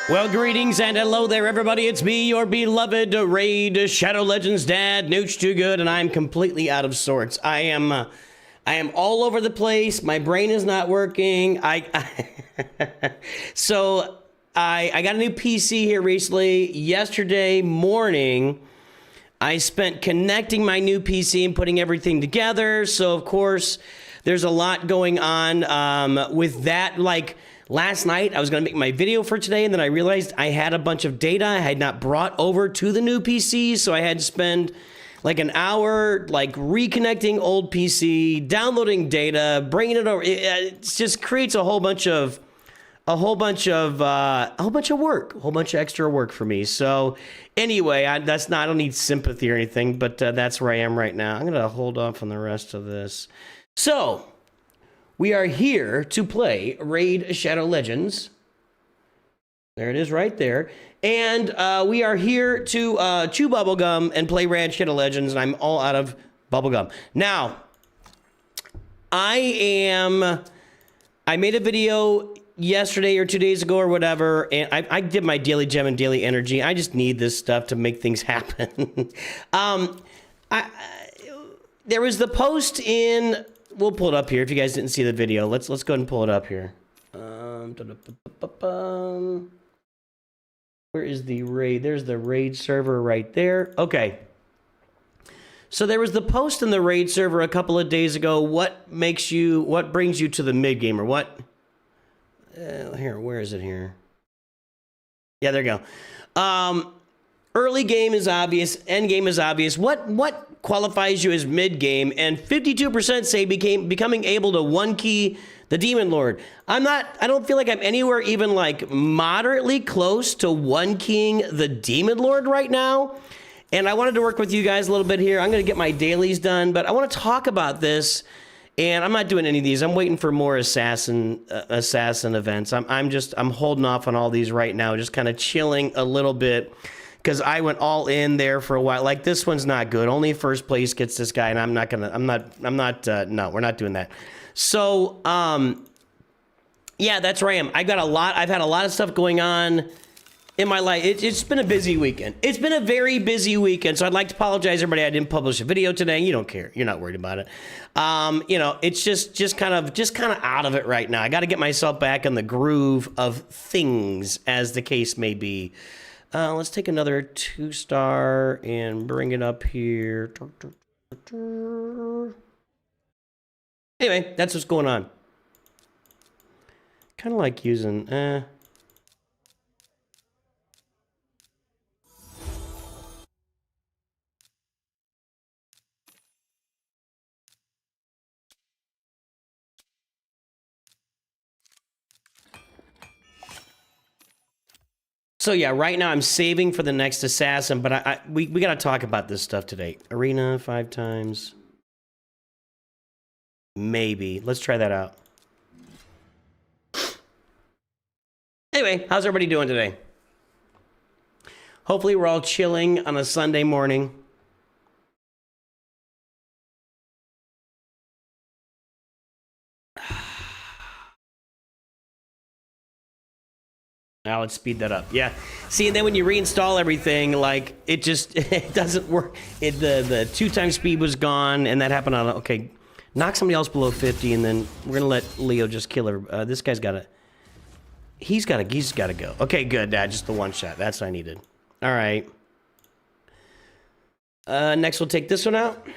Well, greetings and hello there, everybody. It's me, your beloved Raid Shadow Legends dad, Nooch Too Good, and I'm completely out of sorts. I am all over the place. My brain is not working. So I got a new PC here recently. Yesterday morning, I spent connecting my new PC and putting everything together. So of course, there's a lot going on with that. Like, last night, I was going to make my video for today, and then I realized I had a bunch of data I had not brought over to the new PC, so I had to spend like an hour like reconnecting old PC, downloading data, bringing it over. It just creates a whole bunch of extra work for me. So anyway, I don't need sympathy or anything, but that's where I am right now. I'm going to hold off on the rest of this. So we are here to play Raid Shadow Legends. There it is right there. And we are here to chew bubblegum and play Raid Shadow Legends, and I'm all out of bubblegum. Now, I made a video yesterday or 2 days ago or whatever, and I did my daily gem and daily energy. I just need this stuff to make things happen. There was the post in... We'll pull it up here if you guys didn't see the video. Let's go ahead and pull it up here. Where is the raid? There's the raid server right there. Okay. So there was the post in the raid server a couple of days ago. What brings you to the mid game, or what? Here, where is it here? Yeah, there you go. Early game is obvious. End game is obvious. What qualifies you as mid game? And 52% say becoming able to one key the Demon Lord. I don't feel like I'm anywhere even like moderately close to one keying the Demon Lord right now. And I wanted to work with you guys a little bit here. I'm going to get my dailies done, but I want to talk about this. And I'm not doing any of these. I'm waiting for more assassin events. I'm holding off on all these right now, just kind of chilling a little bit, because I went all in there for a while. Like, this one's not good. Only first place gets this guy, and no, we're not doing that. So, yeah, that's where I am. I've had a lot of stuff going on in my life. It's been a busy weekend. It's been a very busy weekend, so I'd like to apologize, everybody. I didn't publish a video today. You don't care. You're not worried about it. You know, it's just kind of out of it right now. I got to get myself back in the groove of things, as the case may be. Let's take another 2-star and bring it up here. Anyway, that's what's going on. Kind of like using... So yeah, right now I'm saving for the next assassin, but we got to talk about this stuff today. Arena 5 times. Maybe. Let's try that out. Anyway, how's everybody doing today? Hopefully we're all chilling on a Sunday morning. Now let's speed that up. Yeah. See, and then when you reinstall everything, like, it doesn't work. The 2x speed was gone, and that happened on... Okay, knock somebody else below 50, and then we're going to let Leo just kill her. This guy's got to... He's got to go. Okay, good, Dad. Just the one shot. That's what I needed. All right. Next, we'll take this one out.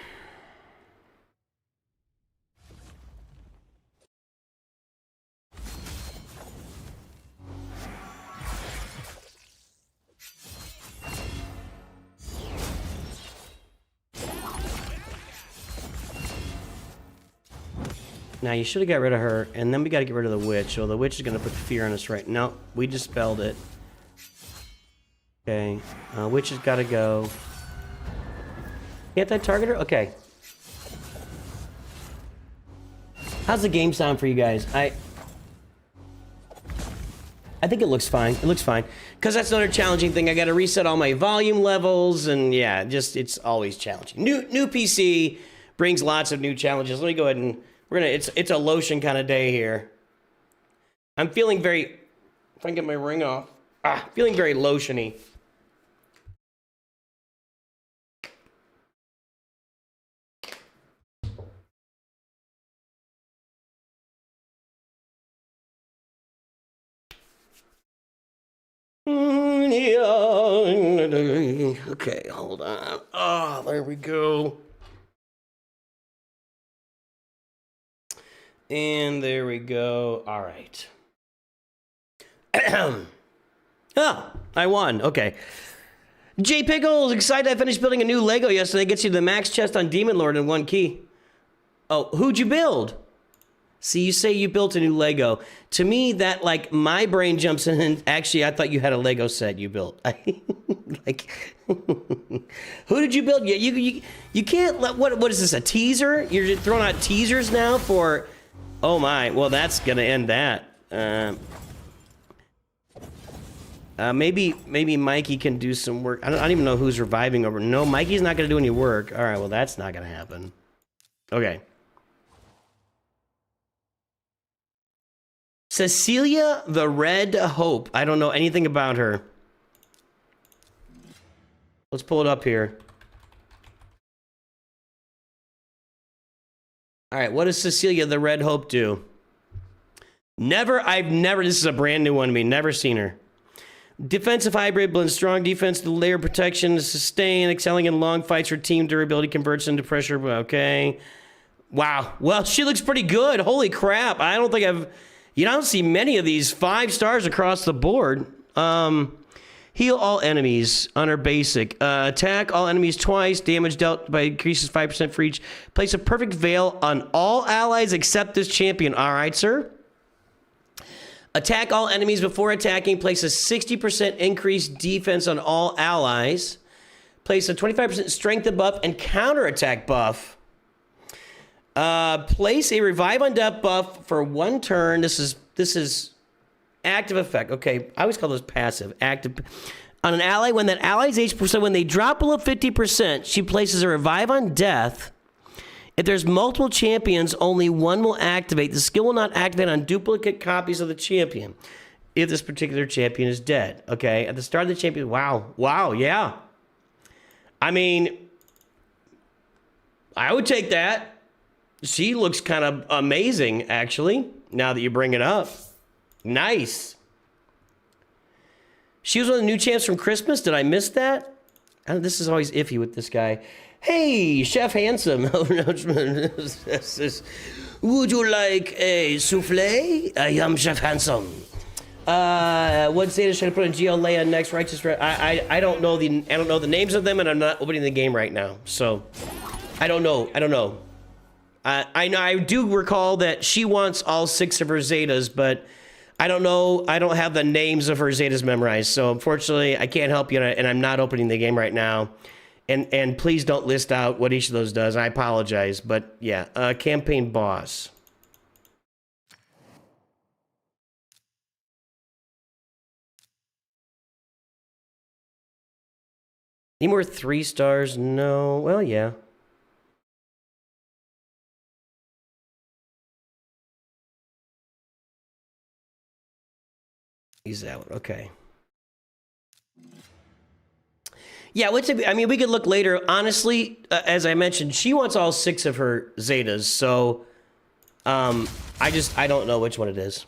Now, you should have got rid of her, and then we got to get rid of the witch. So the witch is going to put fear on us right now. No, we dispelled it. Okay. Witch has got to go. Anti-target her? Okay. How's the game sound for you guys? I think it looks fine. It looks fine. Because that's another challenging thing. I got to reset all my volume levels, and yeah, it's always challenging. New PC brings lots of new challenges. Let me go ahead and... It's a lotion kind of day here. I'm feeling very... If I can get my ring off. Feeling very lotiony. Okay, hold on. Oh, there we go. And there we go. All right. Oh, I won. Okay. J Pickles, excited I finished building a new Lego yesterday. Gets you the max chest on Demon Lord in one key. Oh, who'd you build? See, you say you built a new Lego. To me, that, like, my brain jumps in and actually, I thought you had a Lego set you built. Like, who did you build? You can't let, what is this, a teaser? You're just throwing out teasers now for, oh my, well, that's gonna end that. Maybe Mikey can do some work. I don't even know who's reviving over. No, Mikey's not gonna do any work. All right, well, that's not gonna happen. Okay. Cecilia the Red Hope. I don't know anything about her. Let's pull it up here. All right, what does Cecilia the Red Hope do? I've never, this is a brand new one to me, never seen her. Defensive hybrid, blends strong defense to layer protection, sustain, excelling in long fights for team durability, converts into pressure, okay. Wow, well, she looks pretty good, holy crap. I don't think you don't see many of these 5 stars across the board. Heal all enemies on her basic. Attack all enemies twice. Damage dealt by increases 5% for each. Place a perfect veil on all allies except this champion. All right, sir. Attack all enemies before attacking. Place a 60% increased defense on all allies. Place a 25% strength buff and counterattack buff. Place a revive on death buff for 1 turn. This is active effect. Okay, I always call this passive. Active on an ally. When that ally's HP%, when they drop below 50%, she places a revive on death. If there's multiple champions, only one will activate. The skill will not activate on duplicate copies of the champion if this particular champion is dead. Okay, at the start of the champion. Wow, yeah. I mean, I would take that. She looks kind of amazing, actually, now that you bring it up. Nice. She was one of the new champs from Christmas. Did I miss that? This is always iffy with this guy. Hey, Chef Handsome. Would you like a souffle? I am Chef Handsome. What Zeta should I put in GL Leia next? Righteous. I don't know the names of them, and I'm not opening the game right now, so I don't know. I do recall that she wants all 6 of her Zetas, but I don't know. I don't have the names of her Zetas memorized, so unfortunately, I can't help you, and I'm not opening the game right now. And please don't list out what each of those does. I apologize, but yeah, campaign boss. Any more 3 stars? No. Well, yeah. He's out. Okay. Yeah, I mean, we could look later. Honestly, as I mentioned, she wants all 6 of her Zetas, so I don't know which one it is.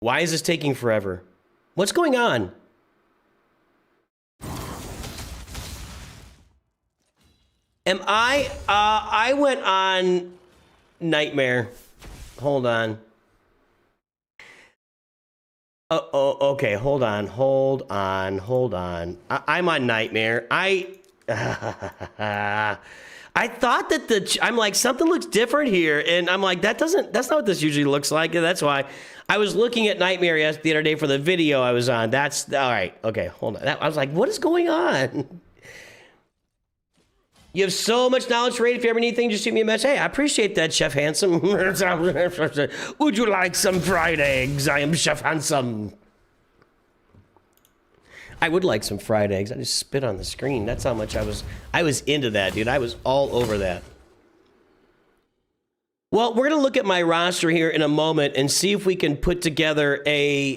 Why is this taking forever? What's going on? I went on Nightmare. Hold on. Okay, hold on. I'm on Nightmare. I thought that I'm like, something looks different here, and I'm like, that's not what this usually looks like, and that's why I was looking at Nightmare the other day for the video I was on. That's all right. Okay, hold on. I was like, what is going on? You have so much knowledge, Raid. If you ever need anything, just shoot me a message. Hey, I appreciate that, Chef Handsome. Would you like some fried eggs? I am Chef Handsome. I would like some fried eggs. I just spit on the screen. That's how much I was into that, dude. I was all over that. Well, we're gonna look at my roster here in a moment and see if we can put together a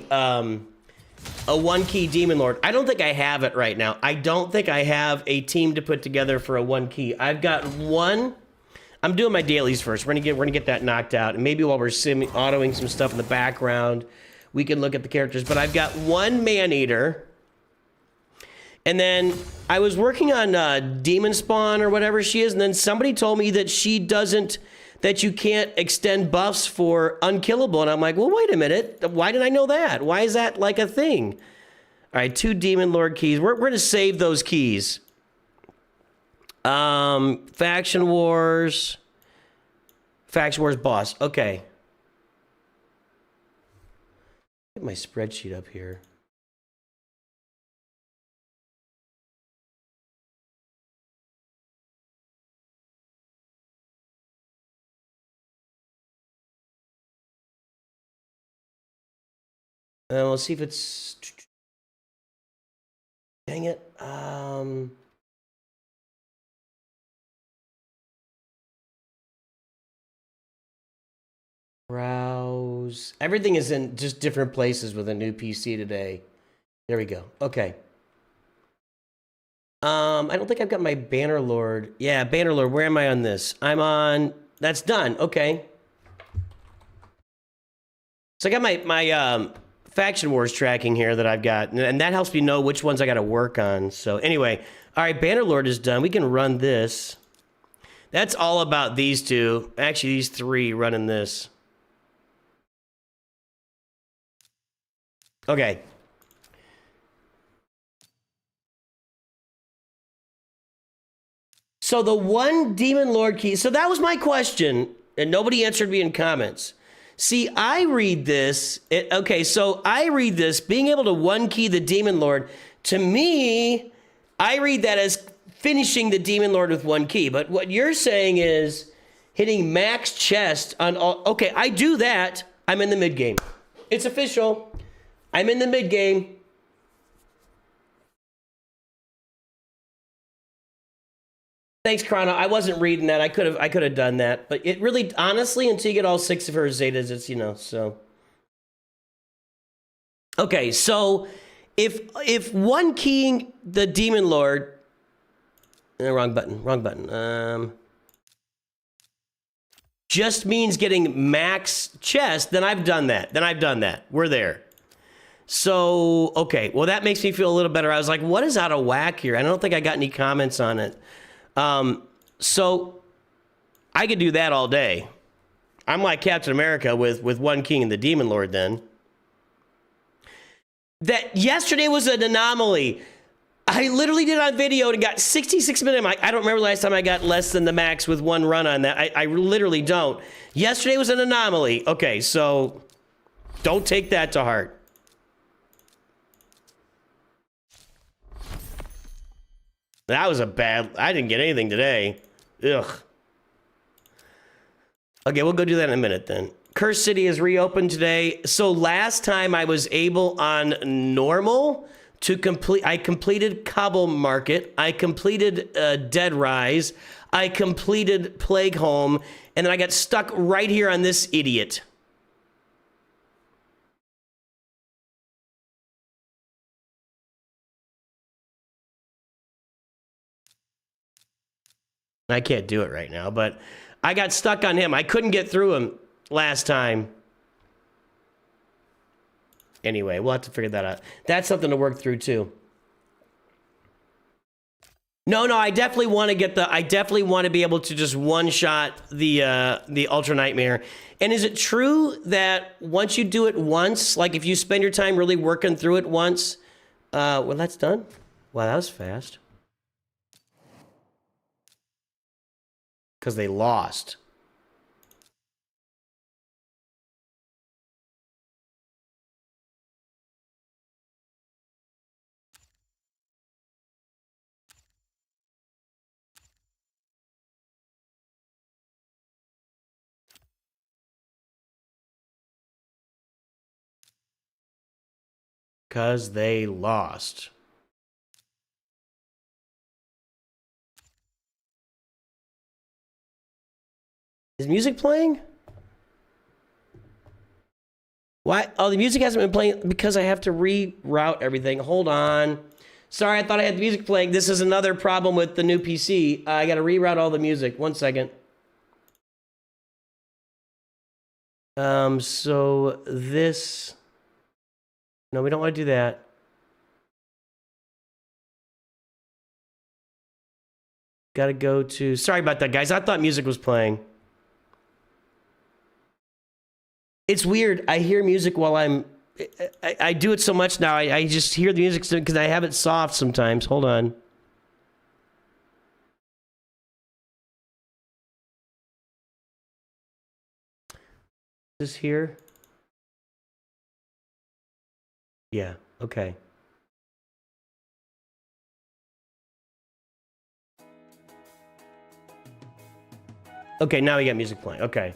one key Demon Lord. I don't think I have it right now. I don't think I have a team to put together for a one key. I've got one. I'm doing my dailies first. We're gonna get that knocked out, and maybe while we're autoing some stuff in the background, we can look at the characters. But I've got one Man-Eater, and then I was working on Demon Spawn or whatever she is, and then somebody told me that she doesn't, that you can't extend buffs for unkillable, and I'm like, well, wait a minute. Why did I know that? Why is that like a thing? All right, 2 Demon Lord keys. We're gonna save those keys. Faction Wars boss. Okay. Get my spreadsheet up here. We'll see if it's. Dang it. Browse. Everything is in just different places with a new PC today. There we go. Okay. I don't think I've got my Banner Lord. Yeah, Banner Lord. Where am I on this? I'm on. That's done. Okay. So I got my Faction Wars tracking here that I've got, and that helps me know which ones I got to work on. So anyway, all right, Banner Lord is done. We can run this. That's all about these two. Actually, these 3 running this. Okay. So the one Demon Lord key. So that was my question, and nobody answered me in comments. See, I read this. Okay, so I read this, being able to one key the Demon Lord. To me, I read that as finishing the Demon Lord with 1 key. But what you're saying is hitting max chest on all. Okay, I do that. I'm in the mid game. It's official. I'm in the mid game. Thanks, Chrono. I wasn't reading that. I could have done that, but it really, honestly, until you get all 6 of her Zetas, it's, you know, so. Okay, so if one keying the Demon Lord, wrong button. Just means getting max chest, then I've done that. We're there. So, okay, well, that makes me feel a little better. I was like, what is out of whack here? I don't think I got any comments on it. So I could do that all day. I'm like Captain America with 1 king and the Demon Lord then. That yesterday was an anomaly. I literally did it on video and got 66 minutes. I'm like, I don't remember the last time I got less than the max with 1 run on that. I literally don't. Yesterday was an anomaly. Okay, so don't take that to heart. That was a bad. I didn't get anything today. Ugh. Okay, we'll go do that in a minute then. Curse City is reopened today. So last time I was able on normal to complete. I completed Cobble Market. I completed Dead Rise. I completed Plague Home, and then I got stuck right here on this idiot. I can't do it right now, but I got stuck on him. I couldn't get through him last time. Anyway, we'll have to figure that out. That's something to work through too. No, I definitely want to get I definitely want to be able to just one-shot the Ultra Nightmare. And is it true that once you do it once, like if you spend your time really working through it once, well, that's done? Wow, that was fast. Because they lost. Because they lost. Is music playing? Why? Oh, the music hasn't been playing because I have to reroute everything. Hold on. Sorry, I thought I had the music playing. This is another problem with the new PC. I got to reroute all the music. 1 second. So this... No, we don't want to do that. Got to go to... Sorry about that, guys. I thought music was playing. It's weird. I hear music while I'm... I do it so much now. I just hear the music because I have it soft sometimes. Hold on. This here? Yeah, okay. Okay, now we got music playing. Okay.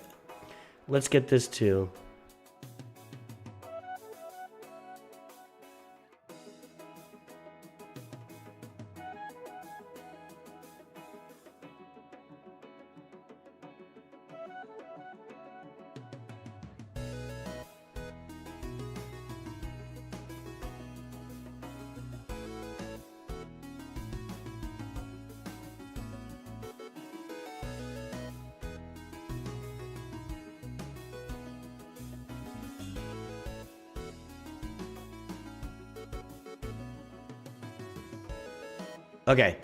Let's get this too. Okay.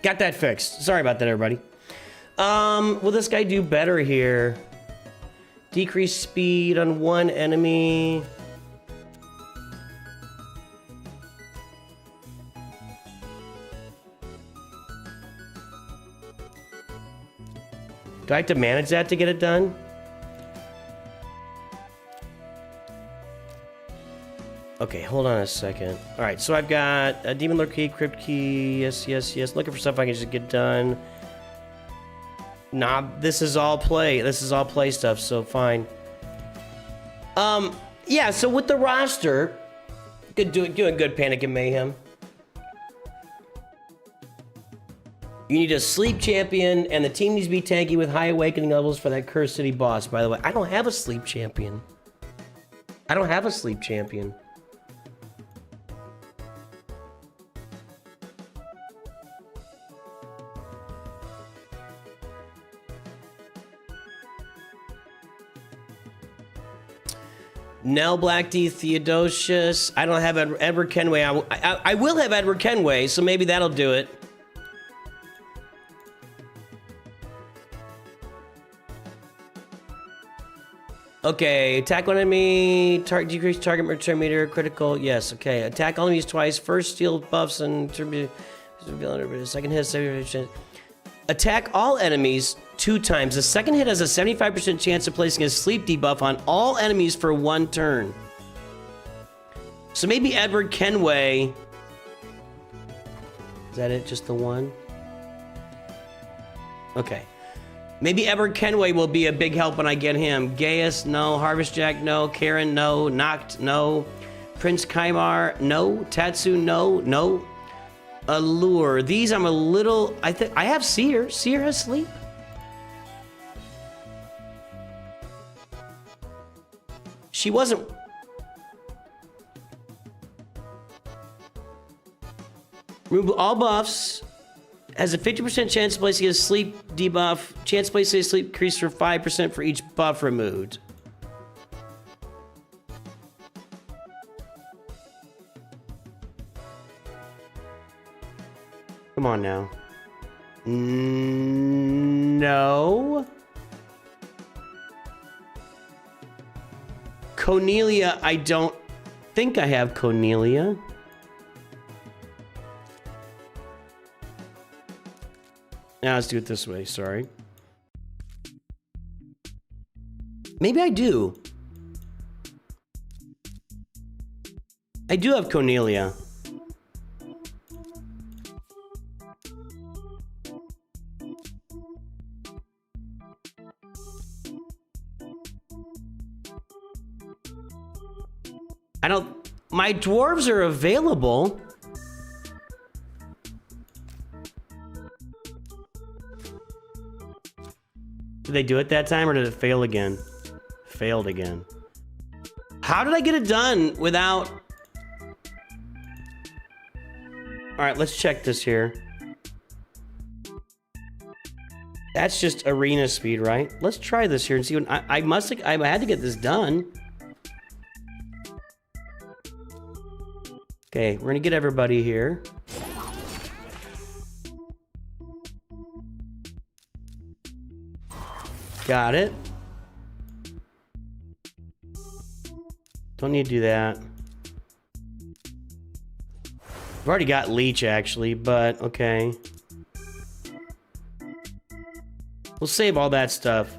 Got that fixed. Sorry about that, everybody. Will this guy do better here? Decrease speed on one enemy. Do I have to manage that to get it done? Okay, hold on a second. All right, so I've got a Demon Lord Key, Crypt Key, yes. Looking for stuff I can just get done. Nah, this is all play. This is all play stuff, so fine. Yeah, so with the roster, doing good, Panic and Mayhem. You need a sleep champion, and the team needs to be tanky with high awakening levels for that Cursed City boss, by the way. I don't have a sleep champion. I don't have a sleep champion. Nell Black D Theodosius. I don't have Edward Kenway. I will have Edward Kenway, so maybe that'll do it. Okay, attack one enemy, decrease target return meter, critical, yes, okay. Attack all enemies twice, first steal buffs and second hit, attack all enemies 2 times. The second hit has a 75% chance of placing a sleep debuff on all enemies for 1 turn. So maybe Edward Kenway. Is that it? Just the one? Okay. Maybe Edward Kenway will be a big help when I get him. Gaius, no. Harvest Jack, no. Karen, no. Noct, no. Prince Kaimar, no. Tatsu, no. No. Allure. These I'm a little... I have Seer. Seer has sleep. She wasn't... Remove all buffs. Has a 50% chance of placing a sleep debuff. Chance of placing a sleep increase for 5% for each buff removed. Come on now. No. Cornelia, I don't think I have Cornelia. Now let's do it this way, sorry. Maybe I do. I do have Cornelia. My dwarves are available. Did they do it that time or did it fail again? Failed again. How did I get it done without... Alright, let's check this here. That's just arena speed, right? Let's try this here and see what... I had to get this done. Okay, we're gonna get everybody here. Got it. Don't need to do that. I've already got Leech, actually, but okay. We'll save all that stuff.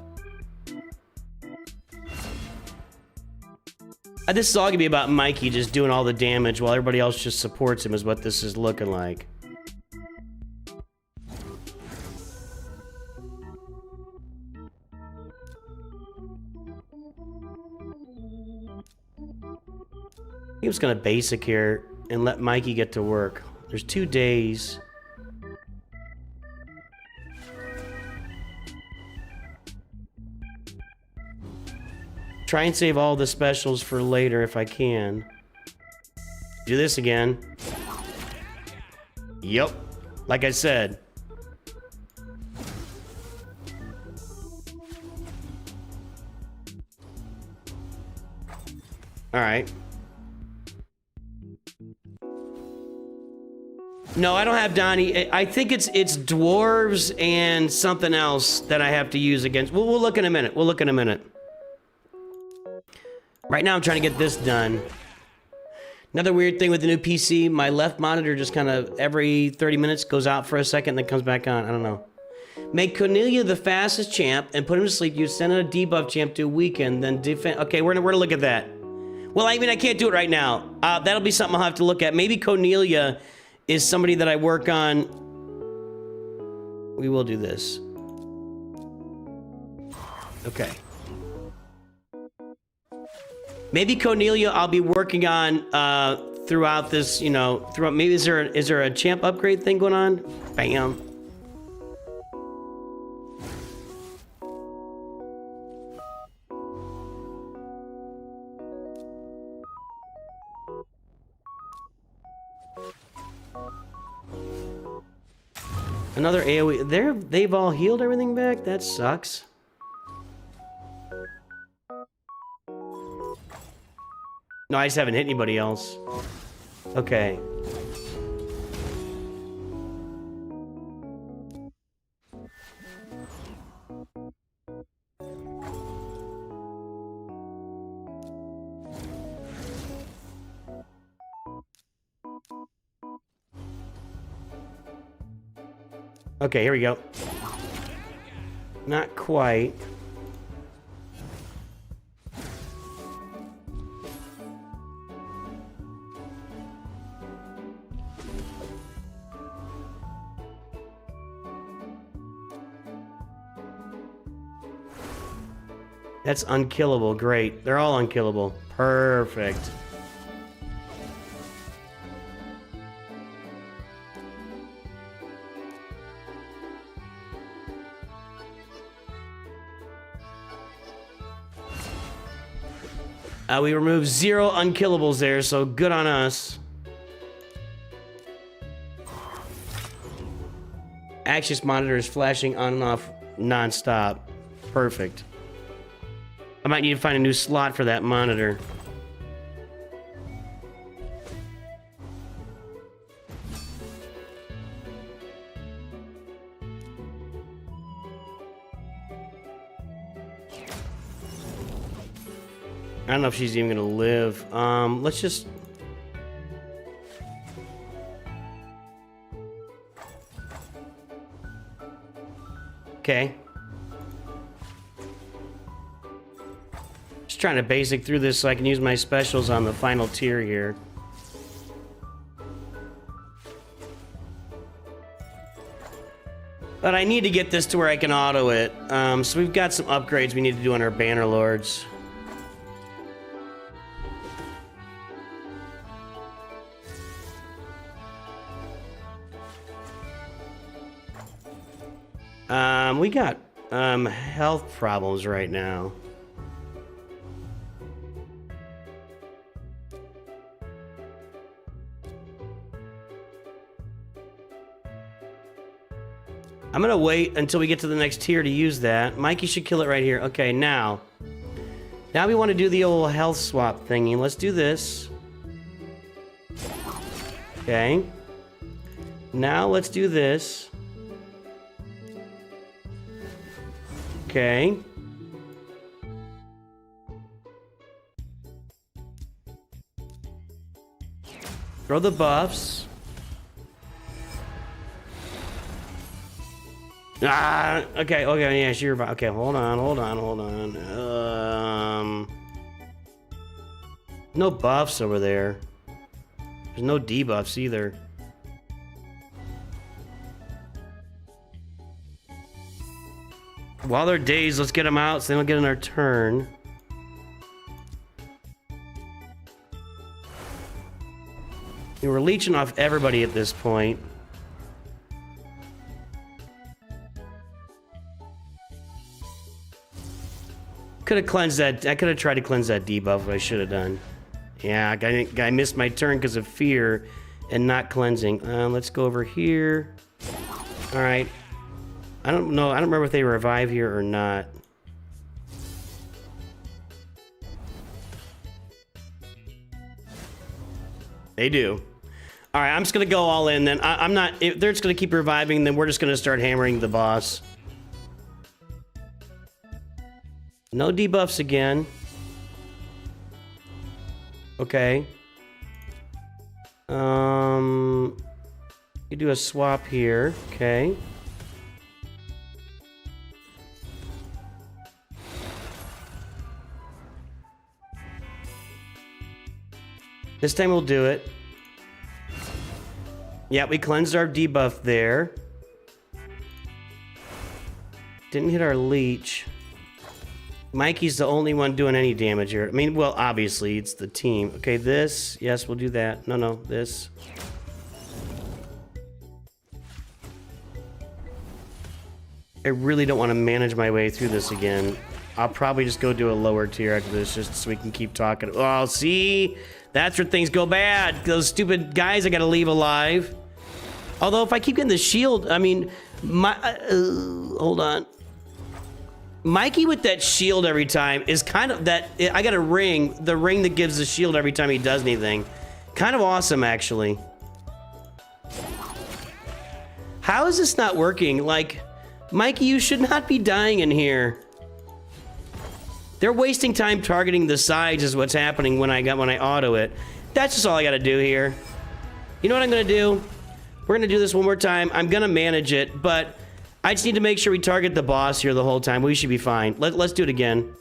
This is all gonna be about Mikey just doing all the damage while everybody else just supports him is what this is looking like. I'm just gonna basic here and let Mikey get to work. There's 2 days. Try and save all the specials for later if I can. Do this again. Yep. Like I said. Alright. No, I don't have Donnie. I think it's dwarves and something else that I have to use against. We'll look in a minute. We'll look in a minute. Right now I'm trying to get this done. Another weird thing with the new PC, my left monitor just kind of every 30 minutes goes out for a second and then comes back on. I don't know. Make Cornelia the fastest champ and put him to sleep. You send a debuff champ to a weekend, then defend. Okay, we're gonna look at that. Well, I mean, I can't do it right now. That'll be something I'll have to look at. Maybe Cornelia is somebody that I work on. We will do this. Okay. Maybe Cornelia I'll be working on throughout this, you know, throughout. Maybe is there a champ upgrade thing going on? Bam. Another AoE. They've all healed everything back? That sucks. No, I just haven't hit anybody else. Okay. Okay, here we go. Not quite. That's unkillable. Great. They're all unkillable. Perfect. We removed 0 unkillables there, so good on us. Axis monitor is flashing on and off non-stop. Perfect. I might need to find a new slot for that monitor. I don't know if she's even gonna live. Let's just... Okay. Just trying to basic through this so I can use my specials on the final tier here. But I need to get this to where I can auto it. So we've got some upgrades we need to do on our Banner Lords. We got health problems right now. I'm gonna wait until we get to the next tier to use that. Mikey should kill it right here. Okay, now we want to do the old health swap thingy. Let's do this. Okay. Now let's do this. Okay. Throw the buffs. Okay, yeah, sure. Okay, hold on. No buffs over there. There's no debuffs either. While they're dazed, let's get them out so they don't get in our turn. We're leeching off everybody at this point. Could have cleansed that. I could have tried to cleanse that debuff, what I should have done. Yeah, I missed my turn because of fear and not cleansing. Let's go over here. All right. I don't know. I don't remember if they revive here or not. They do. All right, I'm just going to go all in then. I'm not... If they're just going to keep reviving, then we're just going to start hammering the boss. No debuffs again. Okay. You do a swap here. Okay. This time we'll do it. Yeah, we cleansed our debuff there. Didn't hit our leech. Mikey's the only one doing any damage here. I mean, well, obviously, it's the team. Okay, this. Yes, we'll do that. No, this. I really don't want to manage my way through this again. I'll probably just go do a lower tier after this just so we can keep talking. Oh, see? That's where things go bad. Those stupid guys I gotta leave alive. Although, if I keep getting the shield, I mean, hold on. Mikey with that shield every time is kind of that. I got a ring, the ring that gives the shield every time he does anything. Kind of awesome, actually. How is this not working? Like, Mikey, you should not be dying in here. They're wasting time targeting the sides is what's happening when I auto it. That's just all I got to do here. You know what I'm going to do? We're going to do this one more time. I'm going to manage it, but I just need to make sure we target the boss here the whole time. We should be fine. Let's do it again.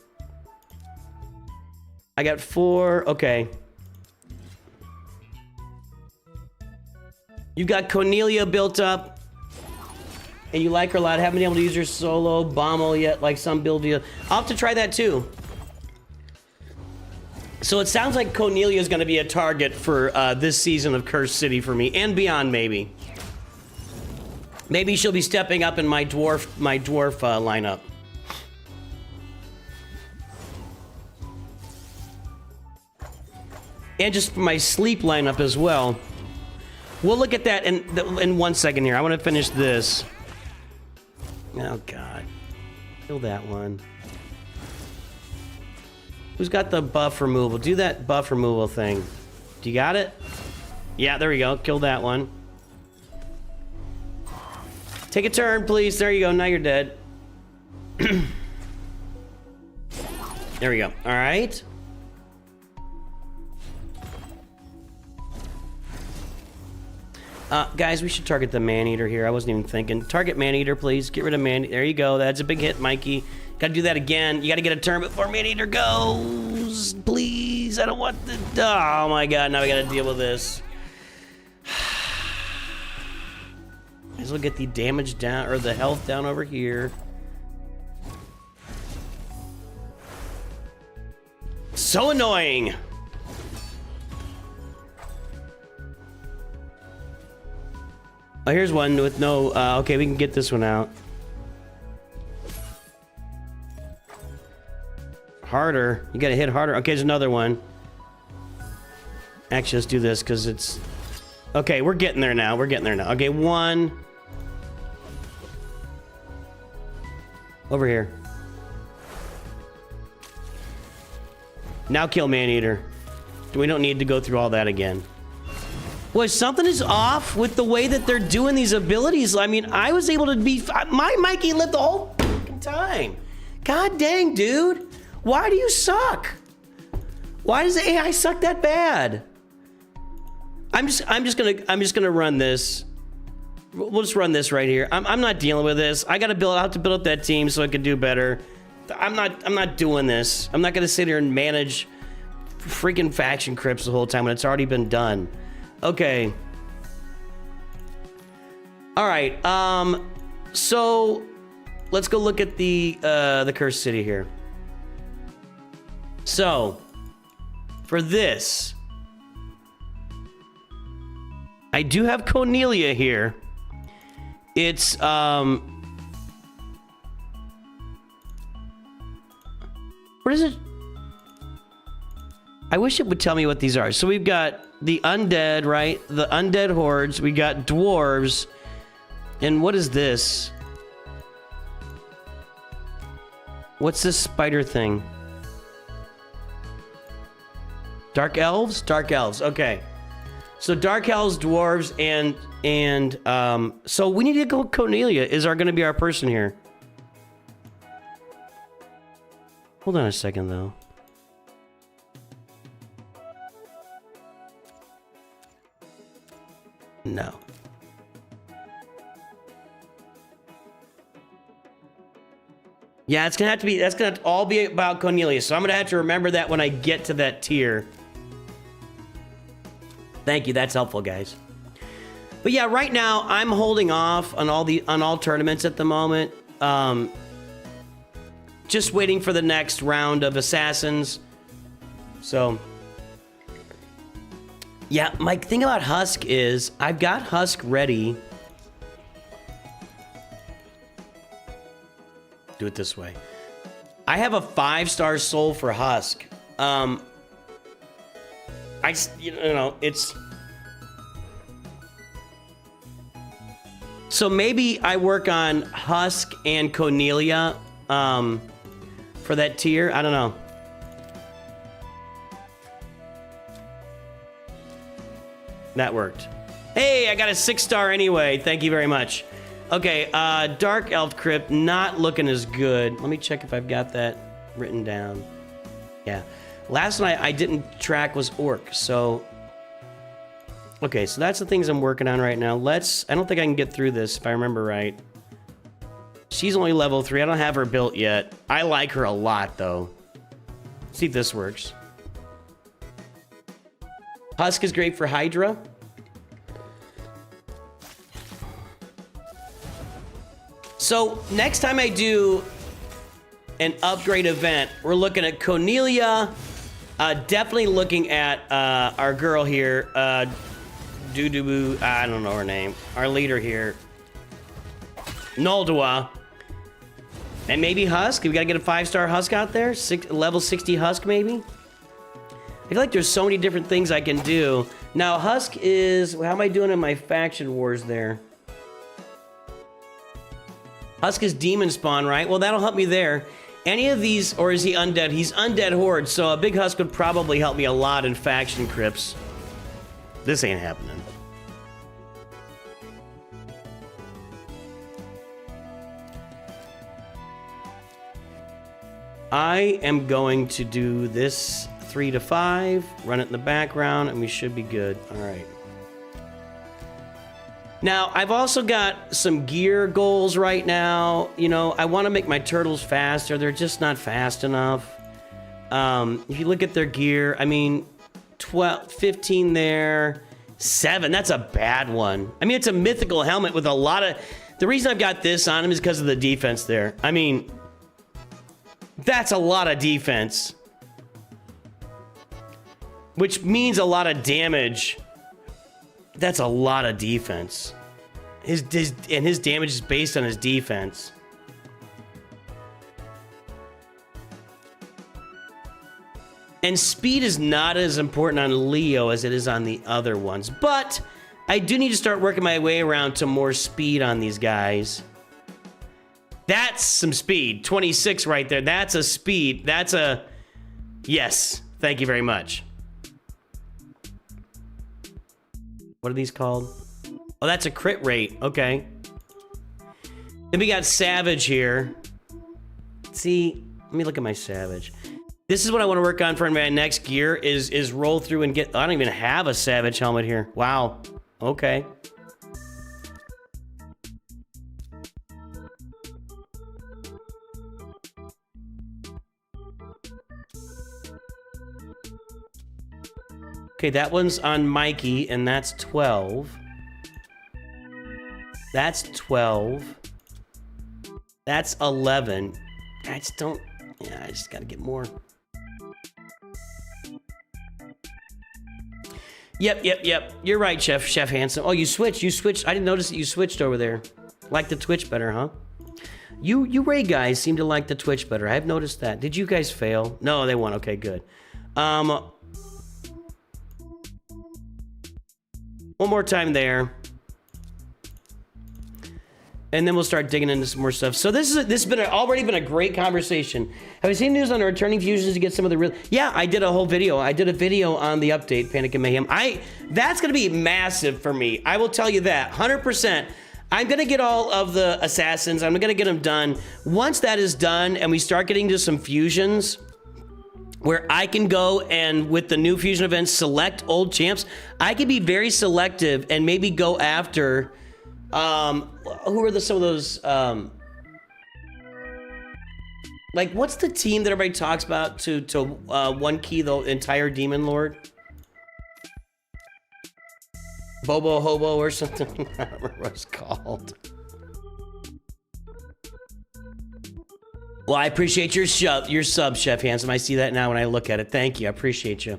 I got 4. Okay. You've got Cornelia built up. And you like her a lot. Haven't been able to use her solo Bommel yet, like some build you. I'll have to try that too. So it sounds like Cornelia is going to be a target for this season of Cursed City for me, and beyond maybe. Maybe she'll be stepping up in my dwarf lineup. And just for my sleep lineup as well. We'll look at that in 1 second here. I want to finish this. Oh, God. Kill that one. Who's got the buff removal? Do that buff removal thing. Do you got it? Yeah, there we go. Kill that one. Take a turn, please. There you go. Now you're dead. There we go. All right. Guys, we should target the man-eater here. I wasn't even thinking. Target man-eater, please. Get rid of man. There you go. That's a big hit, Mikey. Gotta do that again. You gotta get a turn before man-eater goes. Please. I don't want the... Oh, my God. Now we gotta deal with this. Might as well get the damage down, or the health down over here. So annoying. Oh, here's one with no... okay, we can get this one out. Harder. You gotta hit harder. Okay, there's another one. Actually, let's do this because it's... Okay, we're getting there now. We're getting there now. Okay, one. Over here. Now kill Maneater. We don't need to go through all that again. Boy, something is off with the way that they're doing these abilities. I mean, I was able to be... My Mikey lived the whole fucking time. God dang, dude. Why do you suck? Why does the AI suck that bad? I'm just gonna run this. We'll just run this right here. I'm not dealing with this. I have to build up that team so I can do better. I'm not doing this. I'm not gonna sit here and manage freaking faction crypts the whole time when it's already been done. Okay. All right. So let's go look at the cursed city here. So for this, I do have Cornelia here. It's what is it? I wish it would tell me what these are. So we've got the undead, right? The undead hordes. We got dwarves. And what is this? What's this spider thing? Dark elves? Dark elves. Okay. So dark elves, dwarves, and so we need to go. Cornelia is going to be our person here. Hold on a second, though. No. Yeah, it's gonna have to be. That's gonna have to all be about Cornelia. So I'm gonna have to remember that when I get to that tier. Thank you. That's helpful, guys. But yeah, right now I'm holding off on all tournaments at the moment. Just waiting for the next round of assassins. So yeah, my thing about Husk is I've got Husk ready. Do it this way. I have a 5-star soul for Husk. It's... So maybe I work on Husk and Cornelia for that tier. I don't know. That worked. Hey, I got a 6-star anyway. Thank you very much. Okay, Dark Elf Crypt, not looking as good. Let me check if I've got that written down. Yeah. Last one I didn't track was Orc, so... Okay, so that's the things I'm working on right now. I don't think I can get through this, if I remember right. She's only level 3. I don't have her built yet. I like her a lot, though. Let's see if this works. Husk is great for Hydra. So, next time I do an upgrade event, we're looking at Cornelia. Definitely looking at our girl here, Doodoo, I don't know her name. Our leader here, Noldua. And maybe Husk. We gotta get a 5-star Husk out there. Level 60 Husk, maybe. I feel like there's so many different things I can do. Now, Husk is... How am I doing in my faction wars there? Husk is demon spawn, right? Well, that'll help me there. Any of these... Or is he undead? He's undead horde, so a big Husk would probably help me a lot in faction crypts. This ain't happening. I am going to do this 3 to 5, run it in the background, and we should be good. All right. Now, I've also got some gear goals right now. You know, I want to make my turtles faster. They're just not fast enough. If you look at their gear, I mean, 12, 15 there, 7. That's a bad one. I mean, it's a mythical helmet with a lot of... The reason I've got this on him is because of the defense there. I mean... That's a lot of defense. Which means a lot of damage. That's a lot of defense. His damage is based on his defense. And speed is not as important on Leo as it is on the other ones. But I do need to start working my way around to more speed on these guys. That's some speed. 26 right there. That's a speed. That's a... Yes. Thank you very much. What are these called? Oh, that's a crit rate. Okay. Then we got Savage here. See, let me look at my Savage. This is what I want to work on for my next gear is roll through and get... I don't even have a Savage helmet here. Wow. Okay. Okay, that one's on Mikey, and that's 12. That's 12. That's 11. I just don't... Yeah, I just gotta get more. Yep. You're right, Chef Handsome. Oh, you switched. I didn't notice that you switched over there. Like the Twitch better, huh? You Ray guys seem to like the Twitch better. I've noticed that. Did you guys fail? No, they won. Okay, good. One more time there. And then we'll start digging into some more stuff. So this has been already been a great conversation. Have you seen news on the returning fusions to get some of the real... Yeah, I did a whole video. I did a video on the update, Panic and Mayhem. That's going to be massive for me. I will tell you that, 100%. I'm going to get all of the assassins. I'm going to get them done. Once that is done and we start getting to some fusions where I can go and with the new fusion events select old champs, I can be very selective and maybe go after... who are some of those, like, what's the team that everybody talks about to one key the entire Demon Lord? Bobo Hobo or something? I don't remember what it's called. Well, I appreciate your sub, Chef Handsome. I see that now when I look at it. Thank you. I appreciate you.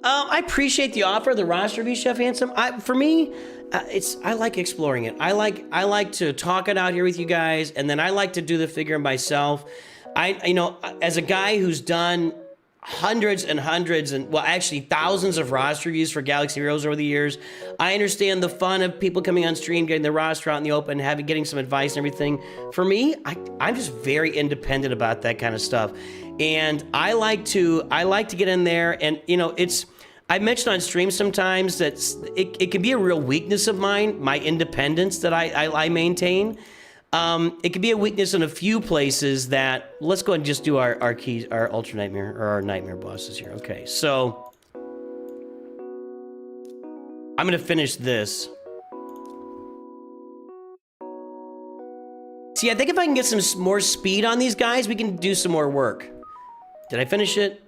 I appreciate the offer, the roster review, Chef Handsome. For me, I like exploring it. I like to talk it out here with you guys, and then I like to do the figure myself. As a guy who's done hundreds and hundreds and, well, actually thousands of roster reviews for Galaxy Heroes over the years, I understand the fun of people coming on stream, getting the roster out in the open, getting some advice and everything. For me, I'm just very independent about that kind of stuff. And I like to get in there, and I mentioned on stream sometimes that it can be a real weakness of mine, my independence that I maintain. It can be a weakness in a few places that, let's go ahead and just do our keys, our Ultra Nightmare, or our Nightmare bosses here. Okay, so I'm gonna finish this. See, I think if I can get some more speed on these guys, we can do some more work. Did I finish it?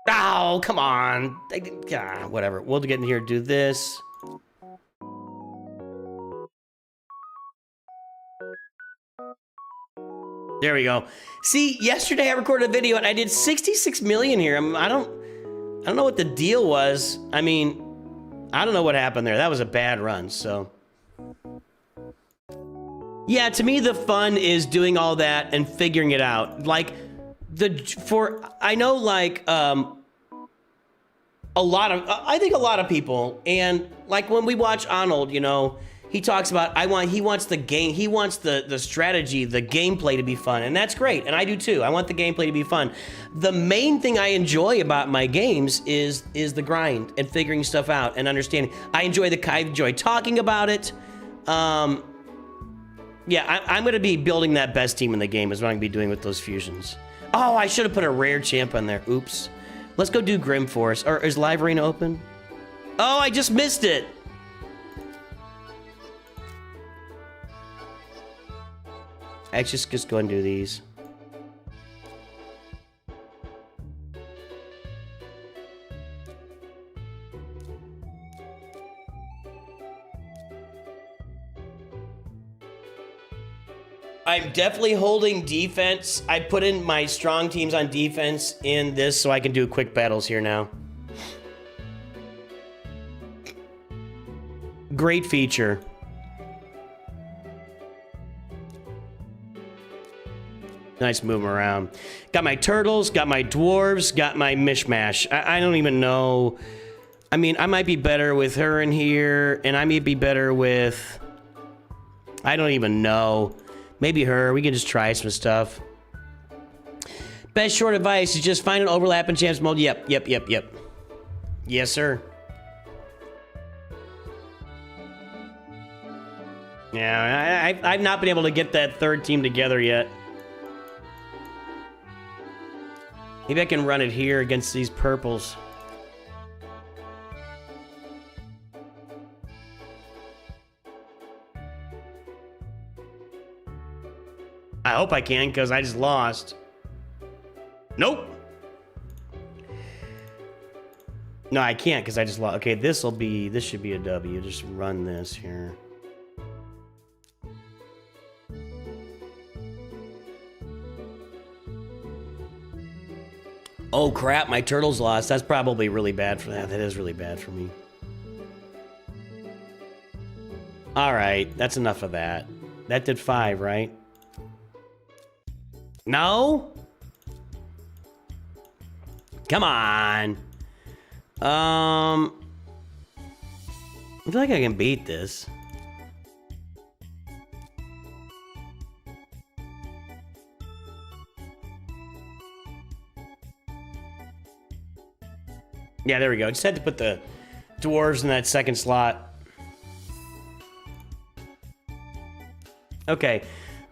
Oh, come on. Whatever. We'll get in here and do this. There we go. See, yesterday I recorded a video and I did 66 million here. I don't know what the deal was. I mean, I don't know what happened there. That was a bad run, so. Yeah, to me the fun is doing all that and figuring it out. Like I know like I think a lot of people, and like when we watch Arnold, he talks about he wants the game, he wants the strategy, the gameplay to be fun, and that's great, and I do too. I want the gameplay to be fun. The main thing I enjoy about my games is the grind and figuring stuff out and understanding. I enjoy talking about it. Yeah, I'm gonna be building that best team in the game is what I'm gonna be doing with those fusions. Oh, I should have put a rare champ on there. Oops. Let's go do Grim Force. Or is Live Arena open? Oh, I just missed it. Let's just go and do these. I'm definitely holding defense. I put in my strong teams on defense in this so I can do quick battles here now. Great feature. Nice moving around. Got my turtles, got my dwarves, got my mishmash. I don't even know. I mean, I might be better with her in here, and I may be better with... I don't even know. Maybe her. We can just try some stuff. Best short advice is just find an overlap in champs mode. Yep. Yes, sir. Yeah, I've not been able to get that third team together yet. Maybe I can run it here against these purples. I hope I can, because I just lost. Nope. No, I can't, because I just lost. Okay, this should be a W. Just run this here. Oh crap, my turtles lost. That's probably really bad for that. That is really bad for me. Alright, that's enough of that. That did 5, right? No? Come on. I feel like I can beat this. Yeah, there we go. Just had to put the dwarves in that second slot. Okay,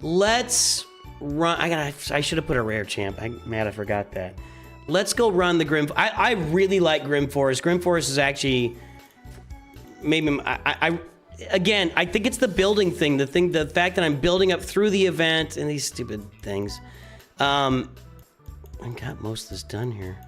let's run. I should have put a rare champ. I'm mad I forgot that. Let's go run the Grim. I really like Grim Forest. Grim Forest is actually maybe again. I think it's the building thing. The fact that I'm building up through the event and these stupid things. I got most of this done here.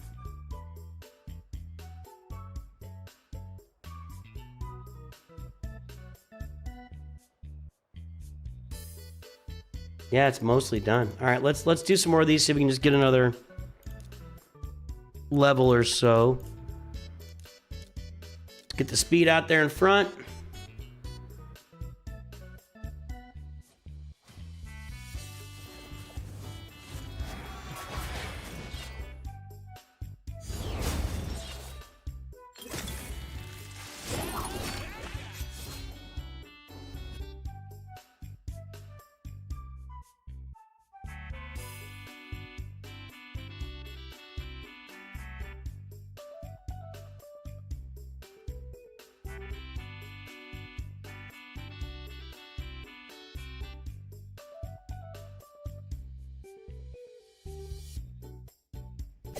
Yeah, it's mostly done. All right, let's do some more of these, see if we can just get another level or so. Let's get the speed out there in front.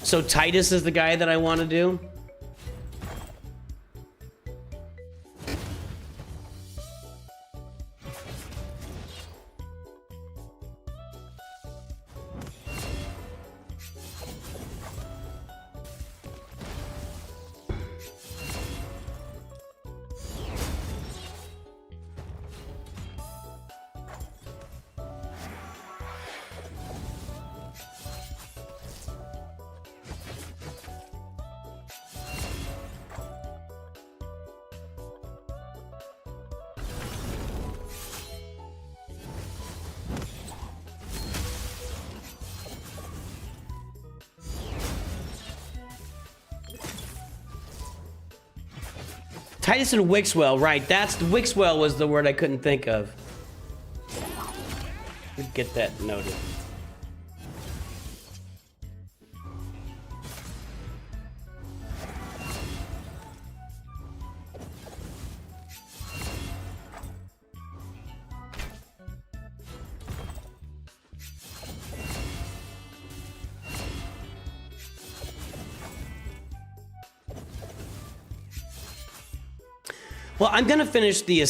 So Titus is the guy that I want to do? Titus and Wixwell, right. That's Wixwell was the word I couldn't think of. Get that noted. Well, I'm gonna finish the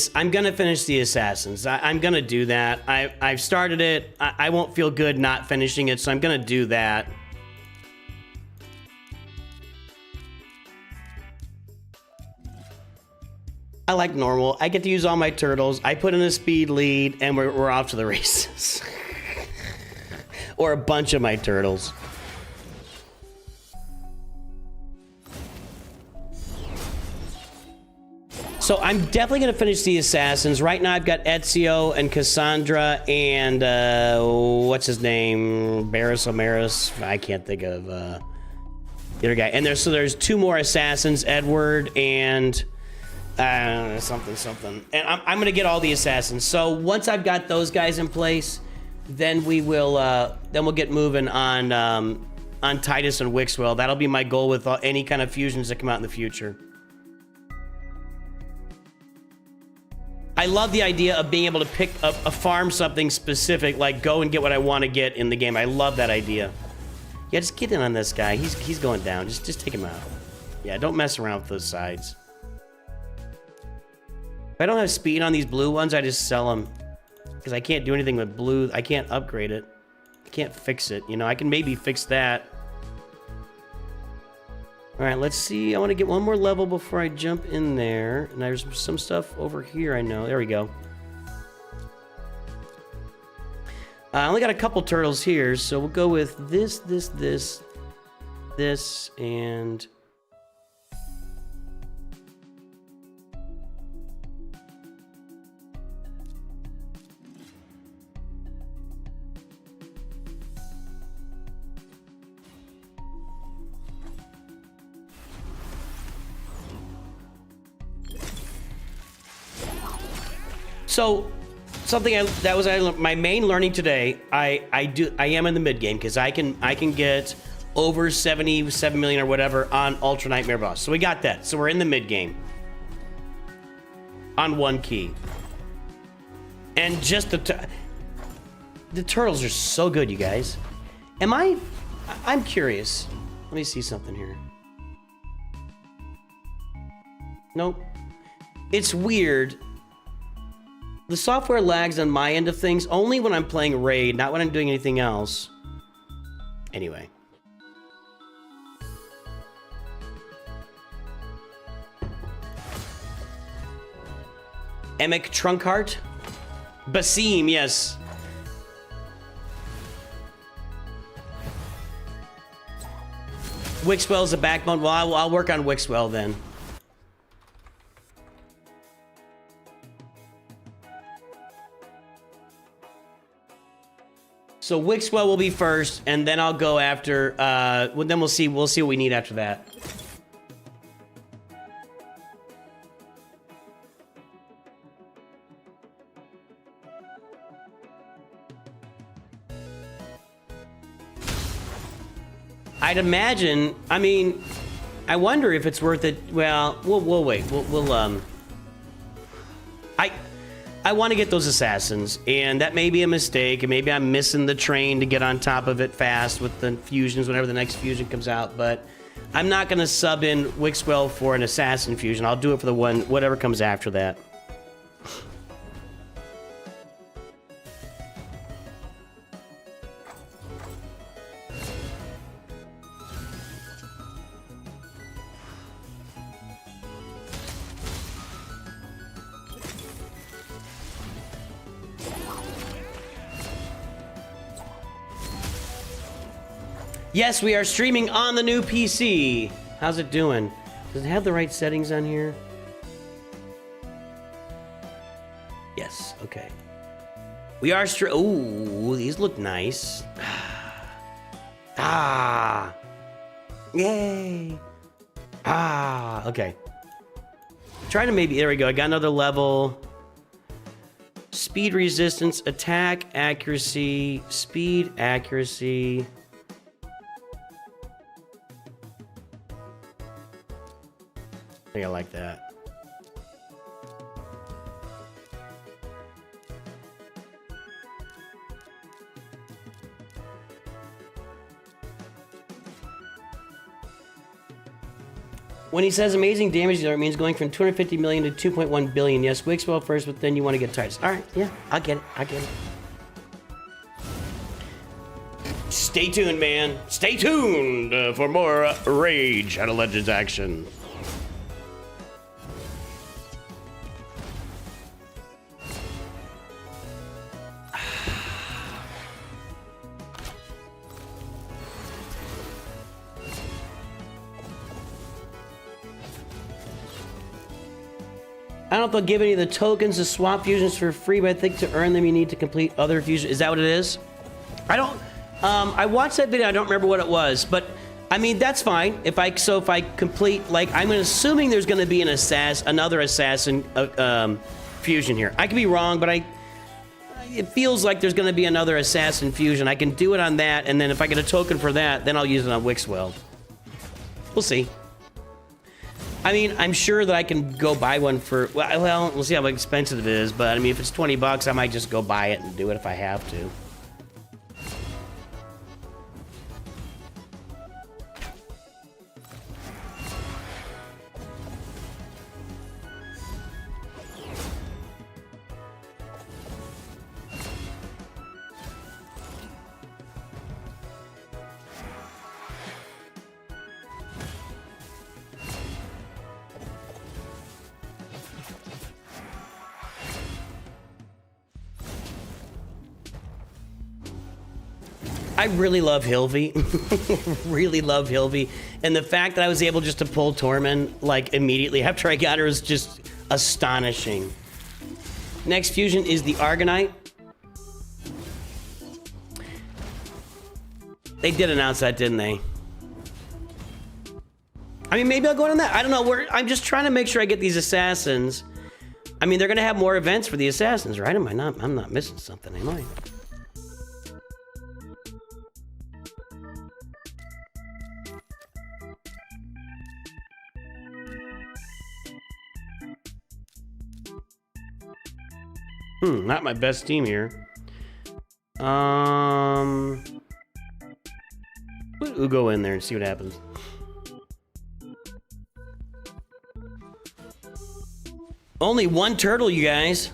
assassins. I'm gonna do that. I've started it. I won't feel good not finishing it, so I'm gonna do that. I like normal. I get to use all my turtles. I put in a speed lead, and we're off to the races. Or a bunch of my turtles. So I'm definitely going to finish the Assassins. Right now I've got Ezio and Cassandra and, what's his name? Barris Omaris. I can't think of, the other guy. And there's 2 more Assassins, Edward and, something. And I'm going to get all the Assassins. So once I've got those guys in place, then we'll get moving on Titus and Wixwell. That'll be my goal with any kind of fusions that come out in the future. I love the idea of being able to pick up a farm something specific, like go and get what I want to get in the game. I love that idea. Yeah, just get in on this guy. He's going down. Just take him out. Yeah, don't mess around with those sides. If I don't have speed on these blue ones, I just sell them. Because I can't do anything with blue. I can't upgrade it. I can't fix it. You know, I can maybe fix that. All right, let's see. I want to get one more level before I jump in there. And there's some stuff over here, I know. There we go. I only got a couple turtles here, so we'll go with this, and... So, something that was my main learning today. I am in the mid game because I can get over 77 million or whatever on Ultra Nightmare Boss. So we got that. So we're in the mid game on 1 key, and just the turtles are so good, you guys. I'm curious. Let me see something here. Nope. It's weird. The software lags on my end of things only when I'm playing Raid, not when I'm doing anything else. Anyway. Emic Trunkheart? Basim, yes. Wixwell's the backbone. Well, I'll work on Wixwell then. So Wixwell will be first, and then I'll go after. Then we'll see what we need after that. I'd imagine. I mean, I wonder if it's worth it. Well, we'll wait. I want to get those assassins, and that may be a mistake, and maybe I'm missing the train to get on top of it fast with the fusions whenever the next fusion comes out, but I'm not going to sub in Wixwell for an assassin fusion. I'll do it for the one, whatever comes after that. Yes, we are streaming on the new PC. How's it doing? Does it have the right settings on here? Yes, okay. We are ooh, these look nice. Ah. Yay. Ah, okay. Try to maybe, there we go. I got another level. Speed resistance, attack, accuracy, speed, accuracy. I think I like that. When he says amazing damage dealer, it means going from 250 million to 2.1 billion. Yes, Wixwell first, but then you want to get Titus. All right, yeah, I get it. Stay tuned, man. Stay tuned for more Rage Shadow Legends action. I don't know if they'll give any of the tokens to swap fusions for free, but I think to earn them you need to complete other fusions. Is that what it is? I don't... I watched that video, I don't remember what it was, but... I mean, that's fine. If I complete, like, I'm assuming there's going to be another assassin fusion here. I could be wrong, but it feels like there's going to be another assassin fusion. I can do it on that, and then if I get a token for that, then I'll use it on Wixwell. We'll see. I mean, I'm sure that I can go buy one for, well, we'll see how expensive it is, but I mean, if it's 20 bucks, I might just go buy it and do it if I have to. I really love Hilvy. Really love Hilvy. And the fact that I was able just to pull Tormund, like, immediately after I got her is just astonishing. Next fusion is the Argonite. They did announce that, didn't they? I mean, maybe I'll go on that. I don't know. I'm just trying to make sure I get these assassins. I mean, they're going to have more events for the assassins, right? I'm not missing something, am I? Not my best team here. We'll go in there and see what happens. Only one turtle, you guys.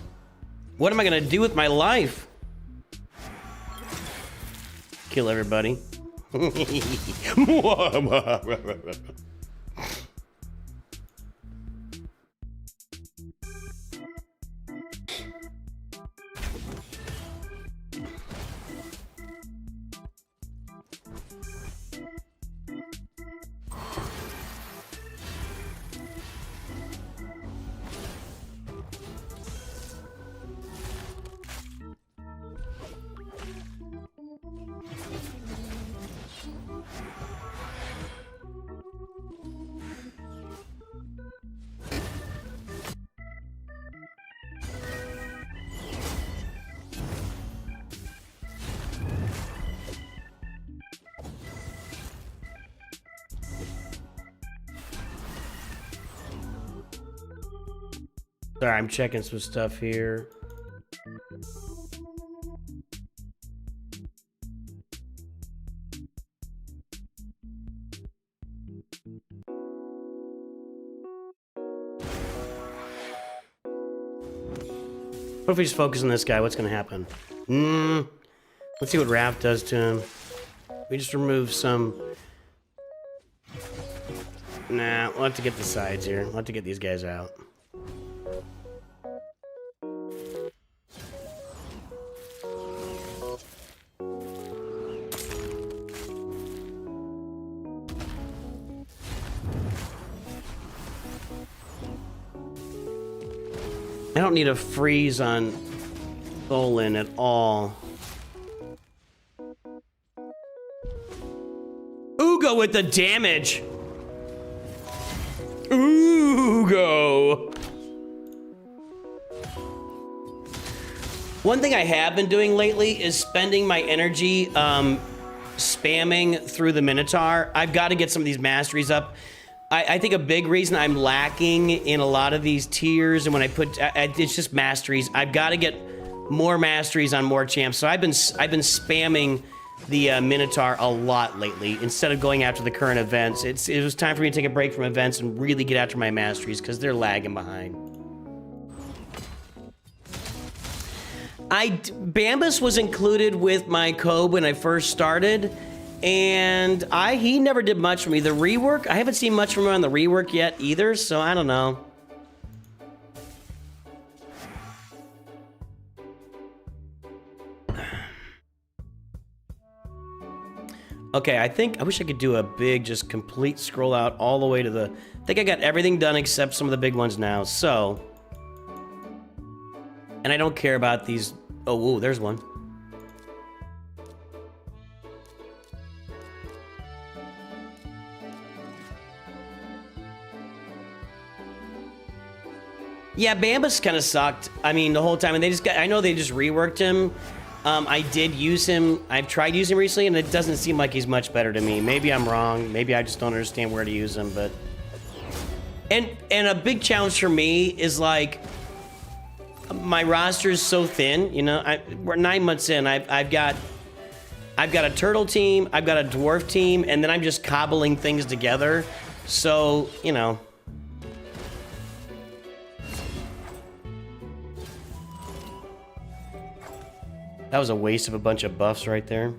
What am I gonna do with my life? Kill everybody. Sorry, I'm checking some stuff here. What if we just focus on this guy? What's gonna happen? Let's see what Raph does to him. We just remove some... Nah, we'll have to get the sides here. We'll have to get these guys out. I don't need a freeze on Olin at all. Ugo with the damage. Ugo. One thing I have been doing lately is spending my energy spamming through the Minotaur. I've got to get some of these masteries up. I think a big reason I'm lacking in a lot of these tiers, and when I put, it's just masteries. I've got to get more masteries on more champs. So I've been spamming the Minotaur a lot lately instead of going after the current events. It was time for me to take a break from events and really get after my masteries because they're lagging behind. Bambus was included with my code when I first started. And he never did much for me. The rework, I haven't seen much from him on the rework yet either, so I don't know. Okay, I wish I could do a big, just complete scroll out all the way to the... I think I got everything done except some of the big ones now, so... And I don't care about these... Oh, whoa, there's one. Yeah, Bambus kind of sucked. I mean, the whole time, and they just got, I know they just reworked him. I did use him. I've tried using him recently, and it doesn't seem like he's much better to me. Maybe I'm wrong. Maybe I just don't understand where to use him, but... And a big challenge for me is, like, my roster is so thin, you know? We're 9 months in. I've got a turtle team, I've got a dwarf team, and then I'm just cobbling things together. So, you know... That was a waste of a bunch of buffs right there.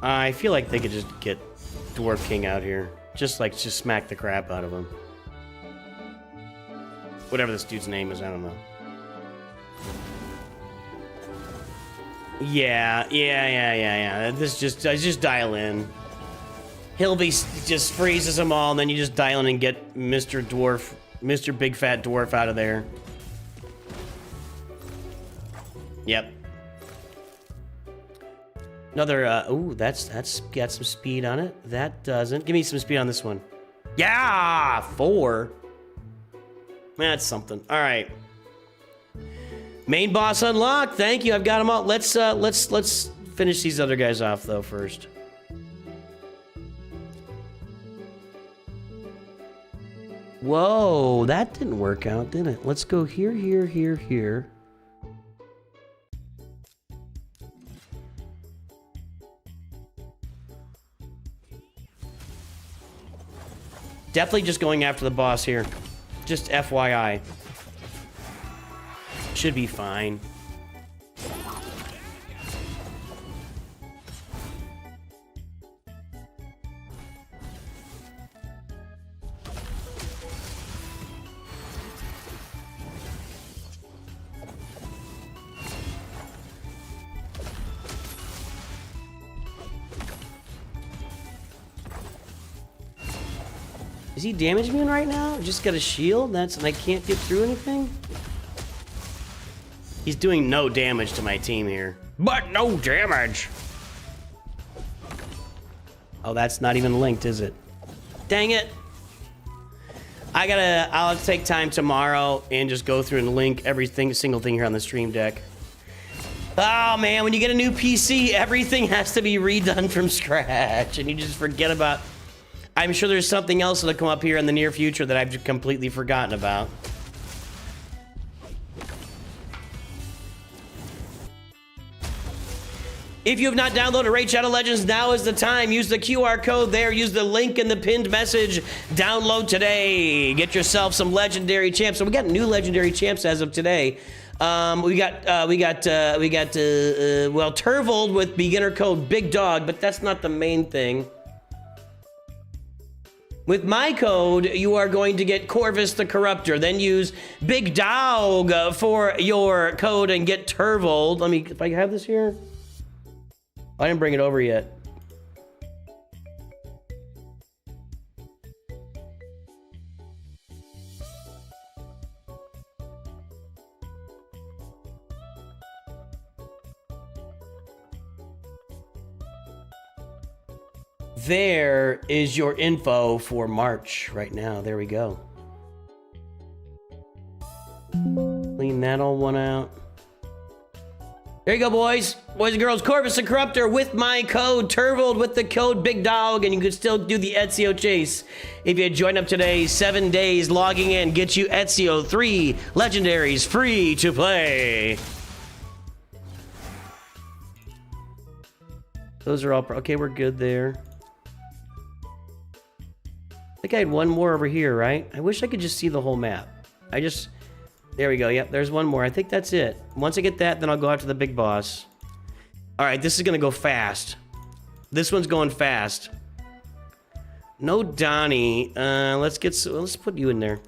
I feel like they could just get Dwarf King out here. Just smack the crap out of him. Whatever this dude's name is, I don't know. Yeah. This just dial in. He'll be just freezes them all, and then you just dial in and get Mr. Dwarf, Mr. Big Fat Dwarf out of there. Yep. Another, ooh, that's got some speed on it. That doesn't. Give me some speed on this one. Yeah, 4. That's something. All right. Main boss unlocked. Thank you. I've got them all. Let's finish these other guys off though first. Whoa, that didn't work out, did it? Let's go here, here, here, here. Definitely just going after the boss here. Just FYI. Should be fine. Is he damage immune right now? Just got a shield? And I can't get through anything? He's doing no damage to my team here. But no damage! Oh, that's not even linked, is it? Dang it! I'll take time tomorrow and just go through and link single thing here on the stream deck. Oh man, when you get a new PC, everything has to be redone from scratch, and you just forget about... I'm sure there's something else that'll come up here in the near future that I've completely forgotten about. If you have not downloaded Raid Shadow Legends, now is the time. Use the QR code there. Use the link in the pinned message. Download today. Get yourself some legendary champs. So we got new legendary champs as of today. We got Turvold with beginner code Big Dog, but that's not the main thing. With my code, you are going to get Corvus the Corruptor. Then use Big Dog for your code and get Turvold. Let me, if I have this here. I didn't bring it over yet. There is your info for March right now. There we go. Clean that all one out. There you go, boys. Boys and girls, Corvus the Corruptor with my code Turvold with the code Big Dog, and you can still do the Ezio chase. If you join up today, 7 days logging in gets you Ezio 3 legendaries free to play. Those are all, okay, we're good there. I think I had one more over here, right? I wish I could just see the whole map. There we go. Yep, there's one more. I think that's it. Once I get that, then I'll go after the big boss. All right, this is gonna go fast. This one's going fast. No Donnie. Let's put you in there.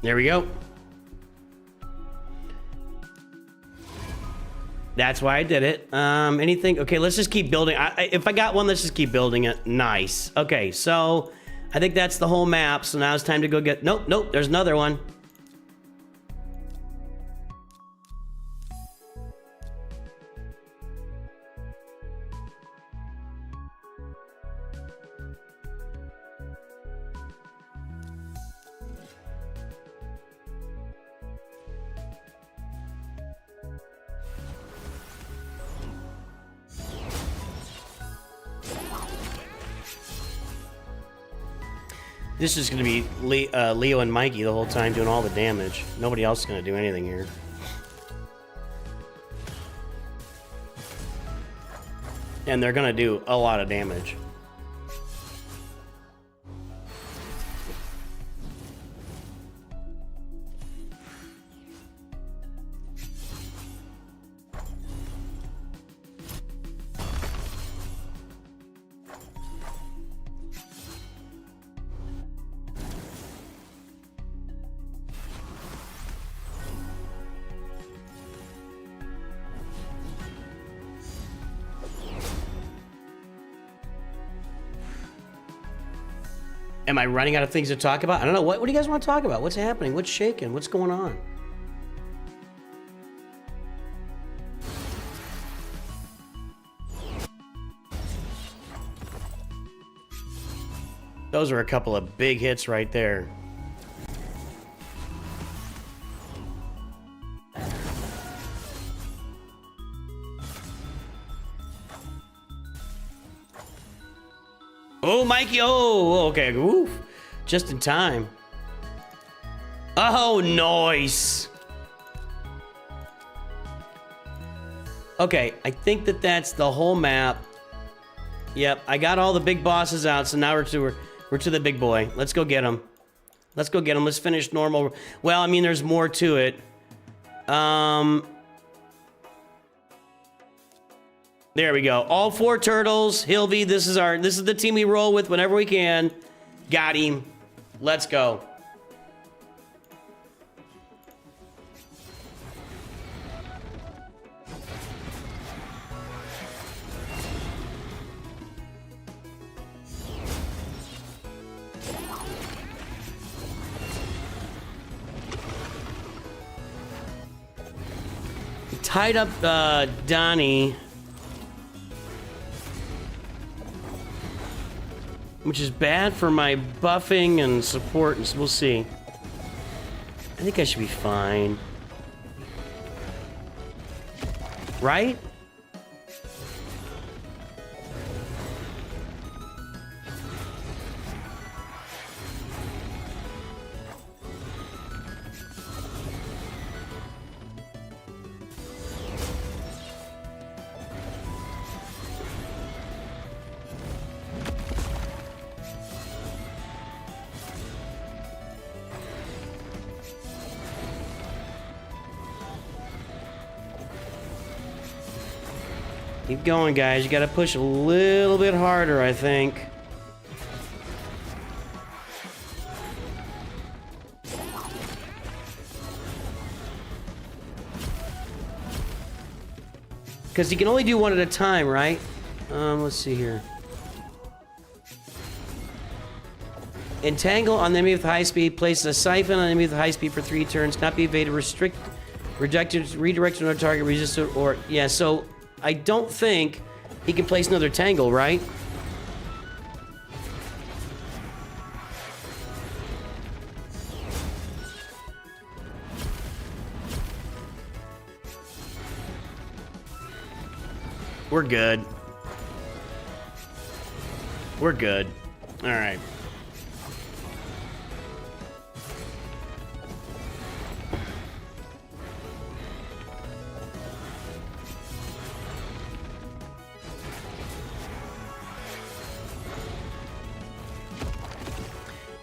There we go. That's why I did it. Anything? Okay, let's just keep building. If I got one, let's just keep building it. Nice. Okay, so I think that's the whole map. So now it's time to go get... Nope, there's another one. This is going to be Leo and Mikey the whole time doing all the damage. Nobody else is going to do anything here. And they're going to do a lot of damage. Am I running out of things to talk about? I don't know. What do you guys want to talk about? What's happening? What's shaking? What's going on? Those are a couple of big hits right there. Oh, Mikey. Oh, okay. Oof. Just in time. Oh, nice. Okay, I think that's the whole map. Yep, I got all the big bosses out, so now we're to the big boy. Let's go get him. Let's go get him. Let's finish normal. Well, I mean, there's more to it. There we go. All 4 turtles. Hilvy, this is the team we roll with whenever we can. Got him. Let's go. Tied up Donnie. Which is bad for my buffing and support, and we'll see. I think I should be fine. Right? Keep going, guys. You gotta push a little bit harder, I think. Because you can only do one at a time, right? Let's see here. Entangle on the enemy with high speed. Place a siphon on the enemy with high speed for 3 turns. Cannot be evaded. Redirected on a target. Resisted or... Yeah, so... I don't think he can place another tangle, right? We're good. We're good. All right.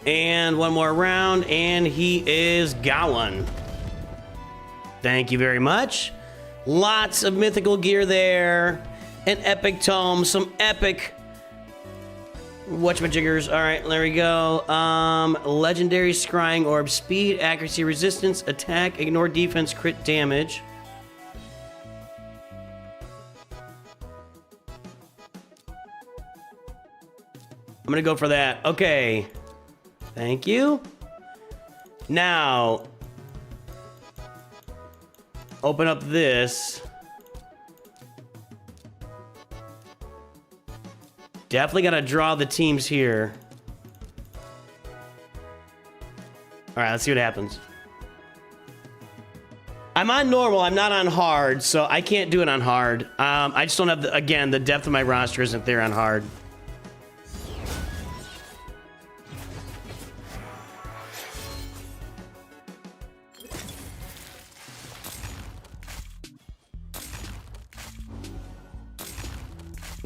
And one more round, and he is going. Thank you very much. Lots of mythical gear there. An epic tome, some epic Whatchamajiggers. All right, there we go. Legendary Scrying Orb. Speed, accuracy, resistance, attack, ignore defense, crit damage. I'm gonna go for that. Okay. Thank you. Now, open up this. Definitely gotta draw the teams here. Alright, let's see what happens. I'm on normal, I'm not on hard, so I can't do it on hard. I just don't have, again, the depth of my roster isn't there on hard.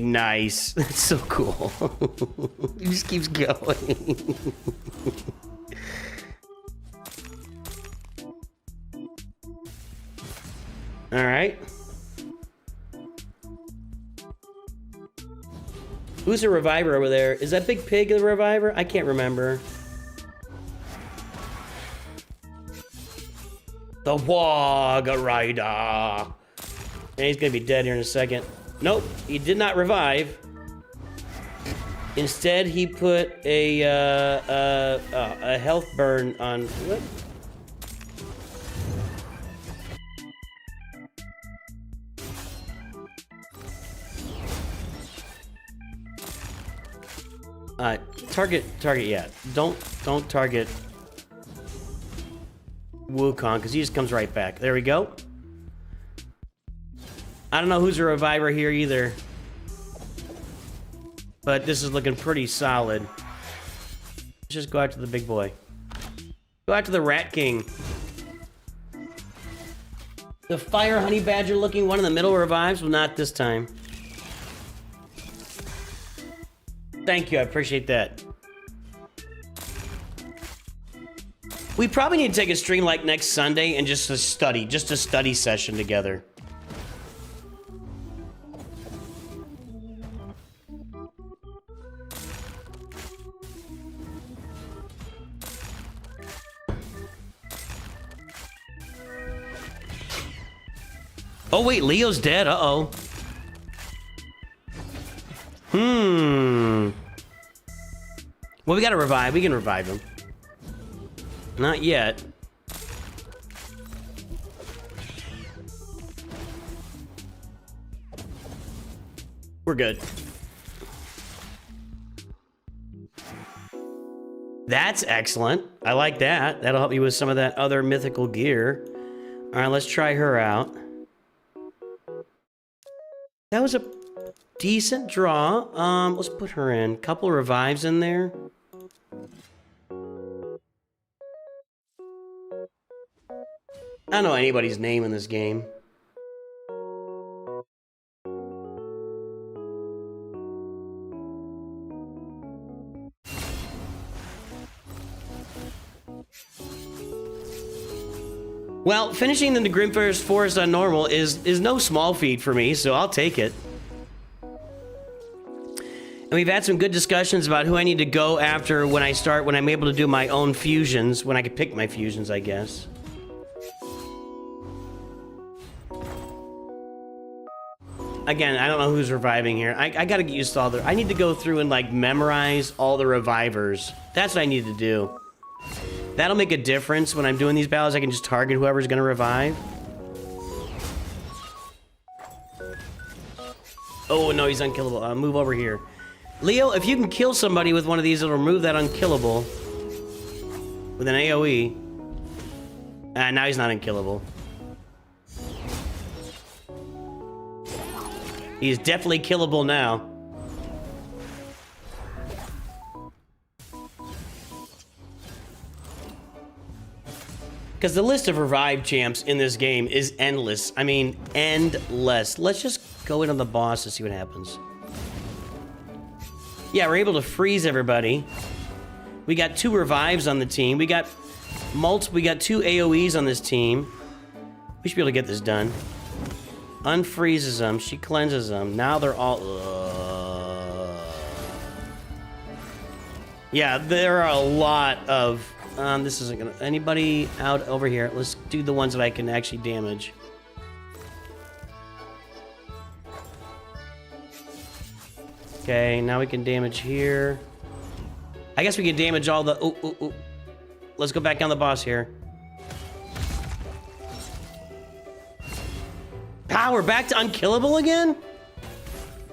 Nice. That's so cool. He just keeps going. All right. Who's a reviver over there? Is that Big Pig the reviver? I can't remember. The Wog Rider. And he's gonna be dead here in a second. Nope, he did not revive. Instead, he put a health burn on. What? Target, yeah. Don't target Wukong, because he just comes right back. There we go. I don't know who's a reviver here either. But this is looking pretty solid. Let's just go after the big boy. Go after the Rat King. The Fire Honey Badger looking one in the middle revives, but not this time. Thank you, I appreciate that. We probably need to take a stream like next Sunday and just a study session together. Oh wait, Leo's dead, uh-oh. Well, we gotta revive, we can revive him. Not yet. We're good. That's excellent. I like that. That'll help you with some of that other mythical gear. All right, let's try her out. That was a decent draw. Let's put her in. Couple revives in there. I don't know anybody's name in this game. Well, finishing the Grimfair's Forest on normal is no small feat for me, so I'll take it. And we've had some good discussions about who I need to go after when I'm able to do my own fusions, when I can pick my fusions, I guess. Again, I don't know who's reviving here. I gotta get used to all the... I need to go through and, like, memorize all the revivers. That's what I need to do. That'll make a difference when I'm doing these battles. I can just target whoever's gonna revive. Oh, no, he's unkillable. Move over here. Leo, if you can kill somebody with one of these, it'll remove that unkillable. With an AoE. Now he's not unkillable. He's definitely killable now. Because the list of revived champs in this game is endless. I mean, endless. Let's just go in on the boss and see what happens. Yeah, we're able to freeze everybody. We got 2 revives on the team. We got 2 AoEs on this team. We should be able to get this done. Unfreezes them. She cleanses them. Now they're all... Yeah, there are a lot of... this isn't gonna... Anybody out over here? Let's do the ones that I can actually damage. Okay, now we can damage here. I guess we can damage all the... Ooh, ooh, ooh. Let's go back on the boss here. We're back to unkillable again?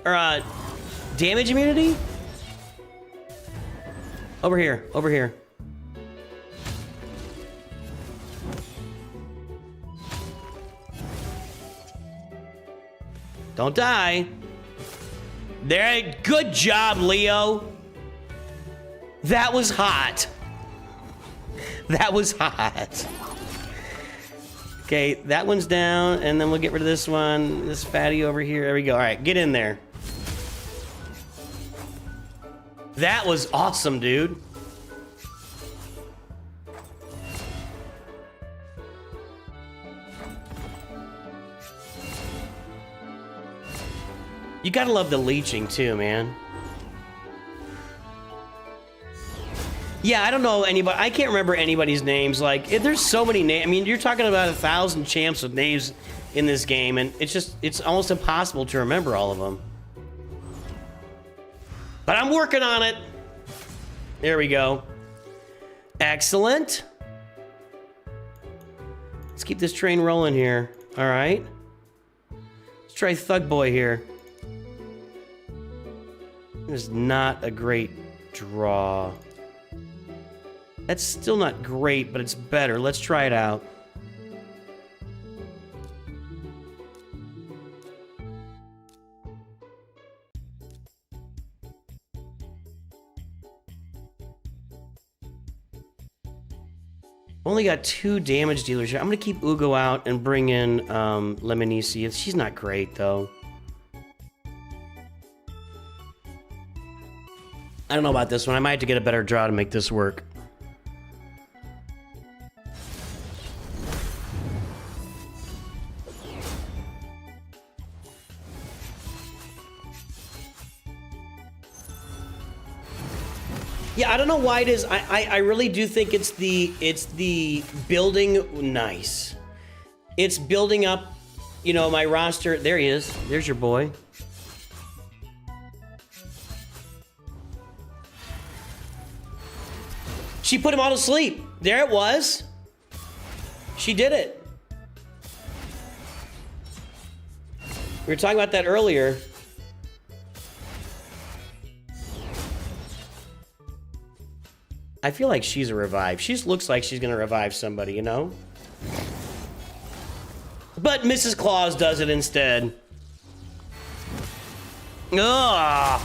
Or, damage immunity? Over here, over here. Don't die. There, good job, Leo. That was hot. That was hot. Okay, that one's down, and then we'll get rid of this one. This fatty over here. There we go. All right, get in there. That was awesome, dude. You gotta love the leeching too, man. Yeah, I don't know anybody. I can't remember anybody's names. Like, there's so many names. I mean, you're talking about 1,000 champs with names in this game, and it's almost impossible to remember all of them. But I'm working on it. There we go. Excellent. Let's keep this train rolling here. All right. Let's try Thug Boy here. It's not a great draw. That's still not great, but it's better. Let's try it out. Only got 2 damage dealers here. I'm gonna keep Ugo out and bring in Lemonisi. She's not great though. I don't know about this one. I might have to get a better draw to make this work. Yeah, I don't know why it is. I really do think it's the building. Nice. It's building up, you know, my roster. There he is. There's your boy. She put him all to sleep. There it was. She did it. We were talking about that earlier. I feel like she's a revive. She just looks like she's gonna revive somebody, you know? But Mrs. Claus does it instead. Ugh!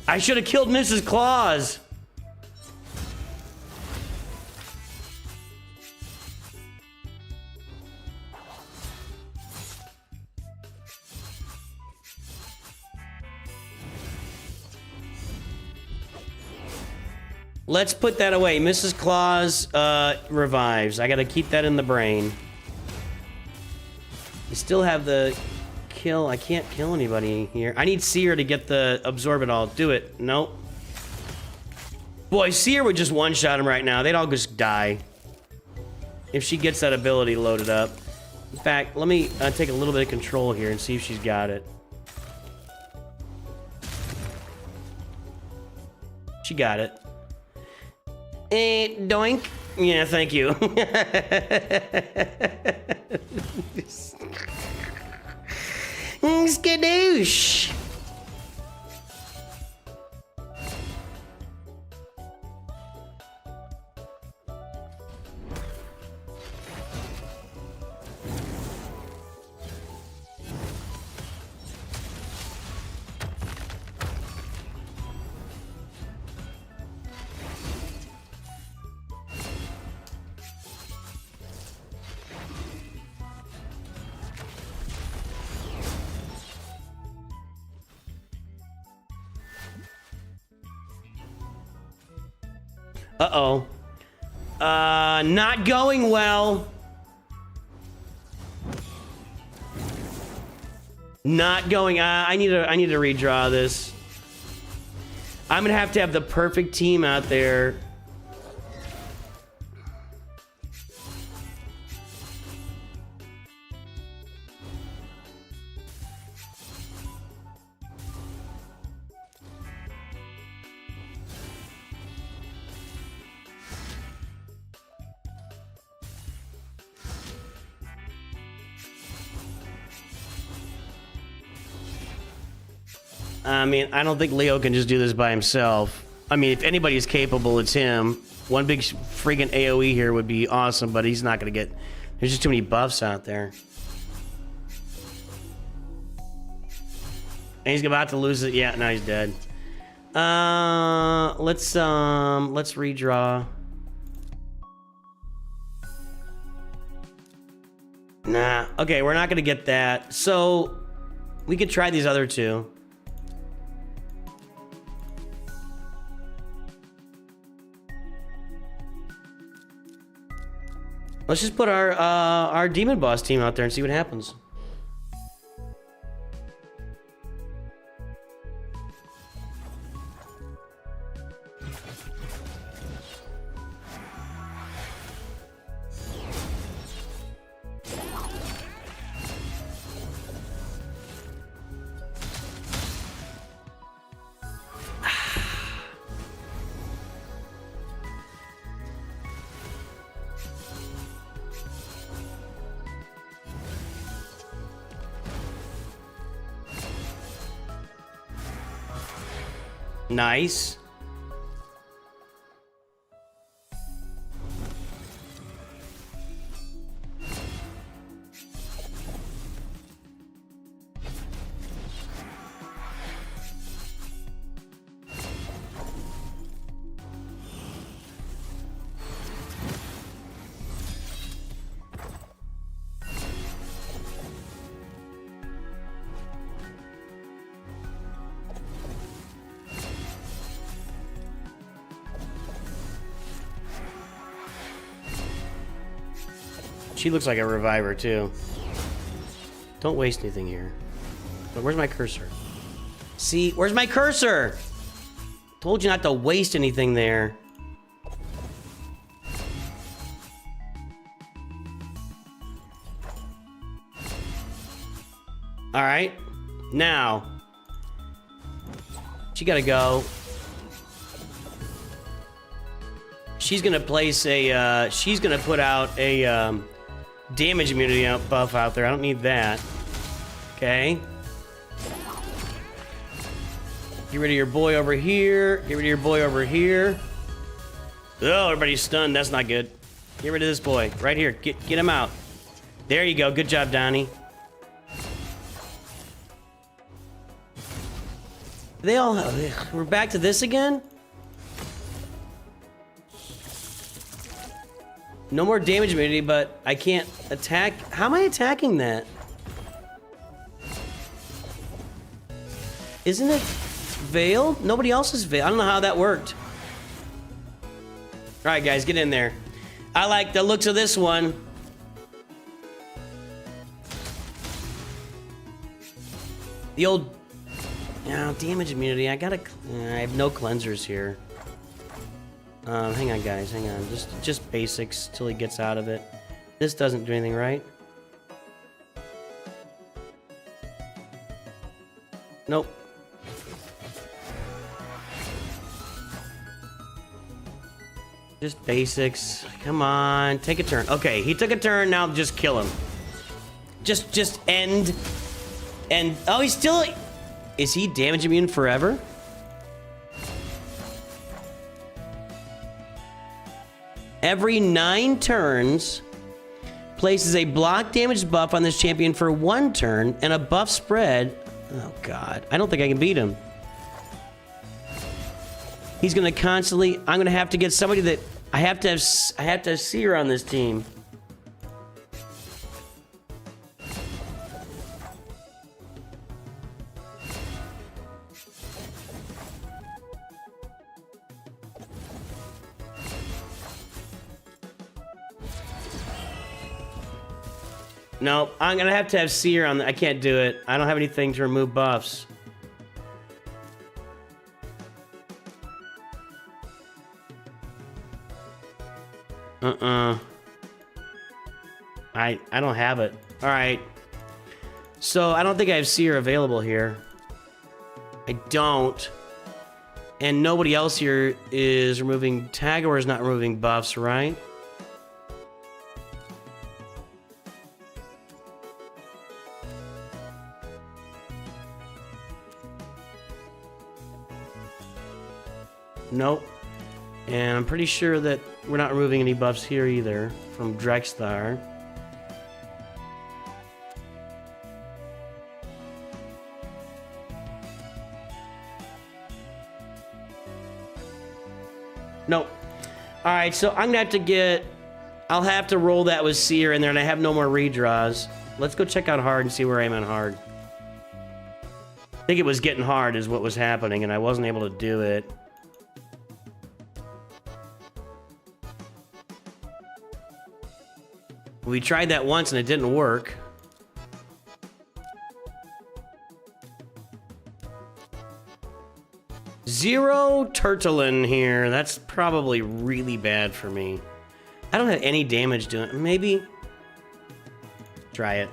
I should have killed Mrs. Claus. Let's put that away. Mrs. Claus revives. I gotta keep that in the brain. You still have the kill. I can't kill anybody here. I need Seer to get the absorb it all. Do it. Nope. Boy, Seer would just one-shot him right now. They'd all just die. If she gets that ability loaded up. In fact, let me take a little bit of control here and see if she's got it. She got it. Doink. Yeah, thank you. Skadoosh. Uh-oh. Not going well. Not going. I need to redraw this. I'm gonna have to have the perfect team out there. I mean, I don't think Leo can just do this by himself. I mean, if anybody's capable, it's him. One big freaking AoE here would be awesome, but he's not going to get... There's just too many buffs out there. And he's about to lose it. Yeah, now he's dead. Let's redraw. Nah. Okay, we're not going to get that. So, we could try these other two. Let's just put our demon boss team out there and see what happens. Nice. She looks like a reviver, too. Don't waste anything here. But where's my cursor? See? Where's my cursor? Told you not to waste anything there. Alright. Now. She gotta go. She's gonna place a, she's gonna put out a, damage immunity buff out there. I don't need that. Okay. Get rid of your boy over here. Get rid of your boy over here. Oh, everybody's stunned. That's not good. Get rid of this boy. Right here. Get him out. There you go. Good job, Donnie. They all... We're back to this again? No more damage immunity, but I can't attack. How am I attacking that? Isn't it veiled? Nobody else is veiled. I don't know how that worked. All right, guys, get in there. I like the looks of this one. The old damage immunity. I have no cleansers here. Hang on, guys. Hang on. Just basics till he gets out of it. This doesn't do anything, right? Nope. Just basics. Come on. Take a turn. Okay, he took a turn. Now just kill him. Just end. And... Oh, he's still... Is he damage immune forever? Every 9 turns, places a block damage buff on this champion for 1 turn, and a buff spread. Oh, God. I don't think I can beat him. He's going to constantly... I'm going to have to get somebody that... I have to have Seer on this team. No, I'm gonna have to have Seer on. I can't do it. I don't have anything to remove buffs. I don't have it. All right. So I don't think I have Seer available here. I don't. And nobody else here is removing... Tagor is not removing buffs, right? Nope. And I'm pretty sure that we're not removing any buffs here either from Drexthar. Nope. All right, so I'm gonna have to get... I'll have to roll that with Seer in there, and I have no more redraws. Let's go check out hard and see where I am on hard. I think it was getting hard is what was happening, and I wasn't able to do it. We tried that once, and it didn't work. Zero Turtlein here. That's probably really bad for me. I don't have any damage doing it. Maybe. Try it.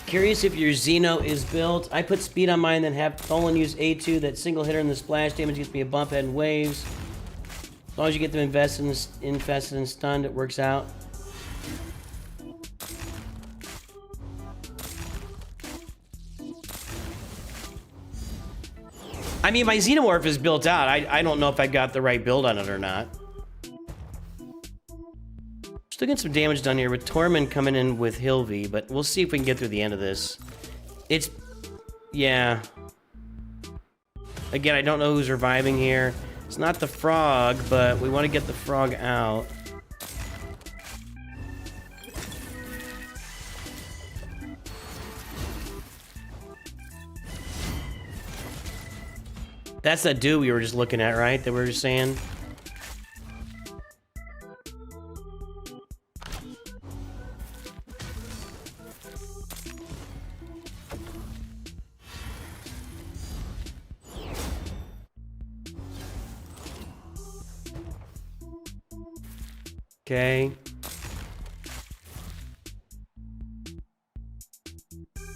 Curious if your Xeno is built. I put speed on mine, then have Tholen use A2. That single hitter in the splash damage gives me a bump head and waves. As long as you get them infested and stunned, it works out. I mean, my Xenomorph is built out. I don't know if I got the right build on it or not. Still getting some damage done here with Tormund coming in with Hilvi, but we'll see if we can get through the end of this. It's... yeah. Again, I don't know who's reviving here. It's not the frog, but we want to get the frog out. That's that dude we were just looking at, right? That we were just saying? Okay.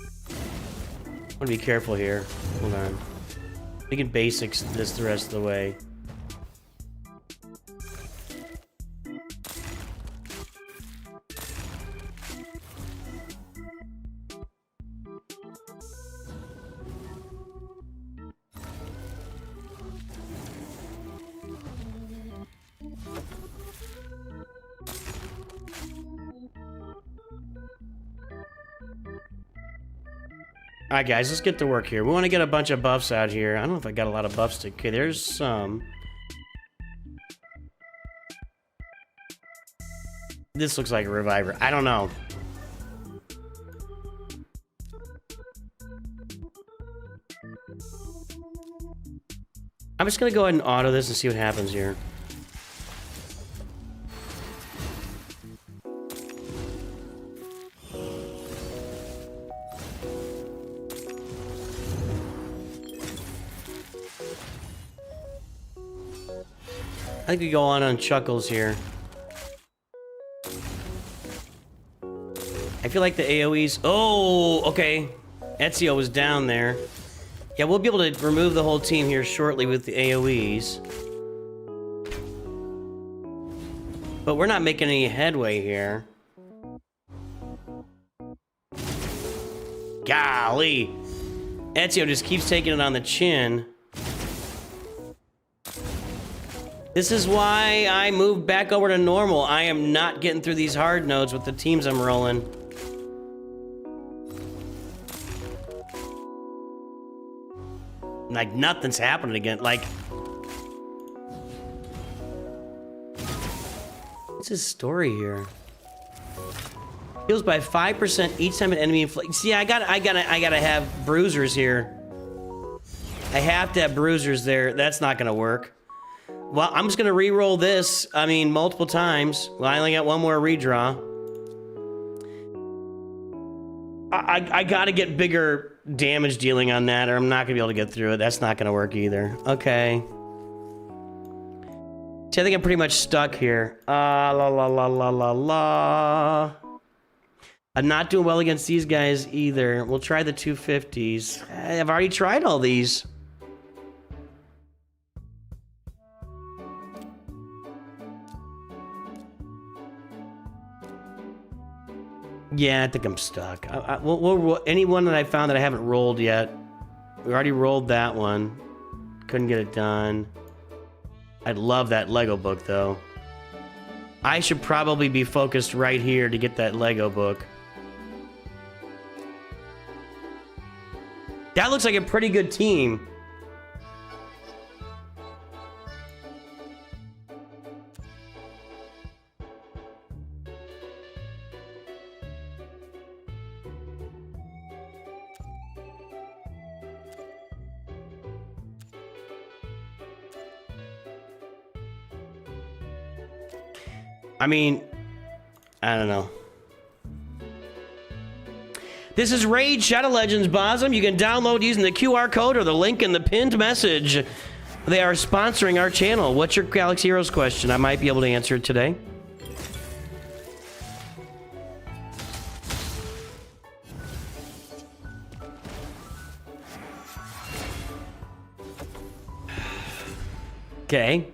I want to be careful here. Hold on. We can basics this the rest of the way. Alright guys, let's get to work here. We want to get a bunch of buffs out here. I don't know if I got a lot of buffs to... Okay, there's some. This looks like a reviver. I don't know. I'm just gonna go ahead and auto this and see what happens here. I think we go on Chuckles here. I feel like the AoEs... Oh, okay. Ezio was down there. Yeah, we'll be able to remove the whole team here shortly with the AoEs. But we're not making any headway here. Golly. Ezio just keeps taking it on the chin. This is why I moved back over to normal. I am not getting through these hard nodes with the teams I'm rolling. Like, nothing's happening again. Like... what's his story here? Heals by 5% each time an enemy inflicts... See, I gotta have bruisers here. I have to have bruisers there. That's not gonna work. Well, I'm just gonna re-roll this, I mean, multiple times. Well, I only got one more redraw. I gotta get bigger damage dealing on that, or I'm not gonna be able to get through it. That's not gonna work either. Okay. See, I think I'm pretty much stuck here. La la la la la la. I'm not doing well against these guys either. We'll try the 250s. I've already tried all these. Yeah, I think I'm stuck. Anyone that I found that I haven't rolled yet. We already rolled that one. Couldn't get it done. I'd love that Lego book, though. I should probably be focused right here to get that Lego book. That looks like a pretty good team. I mean, I don't know. This is Raid Shadow Legends, Bosm. You can download using the QR code or the link in the pinned message. They are sponsoring our channel. What's your Galaxy Heroes question? I might be able to answer it today. Okay.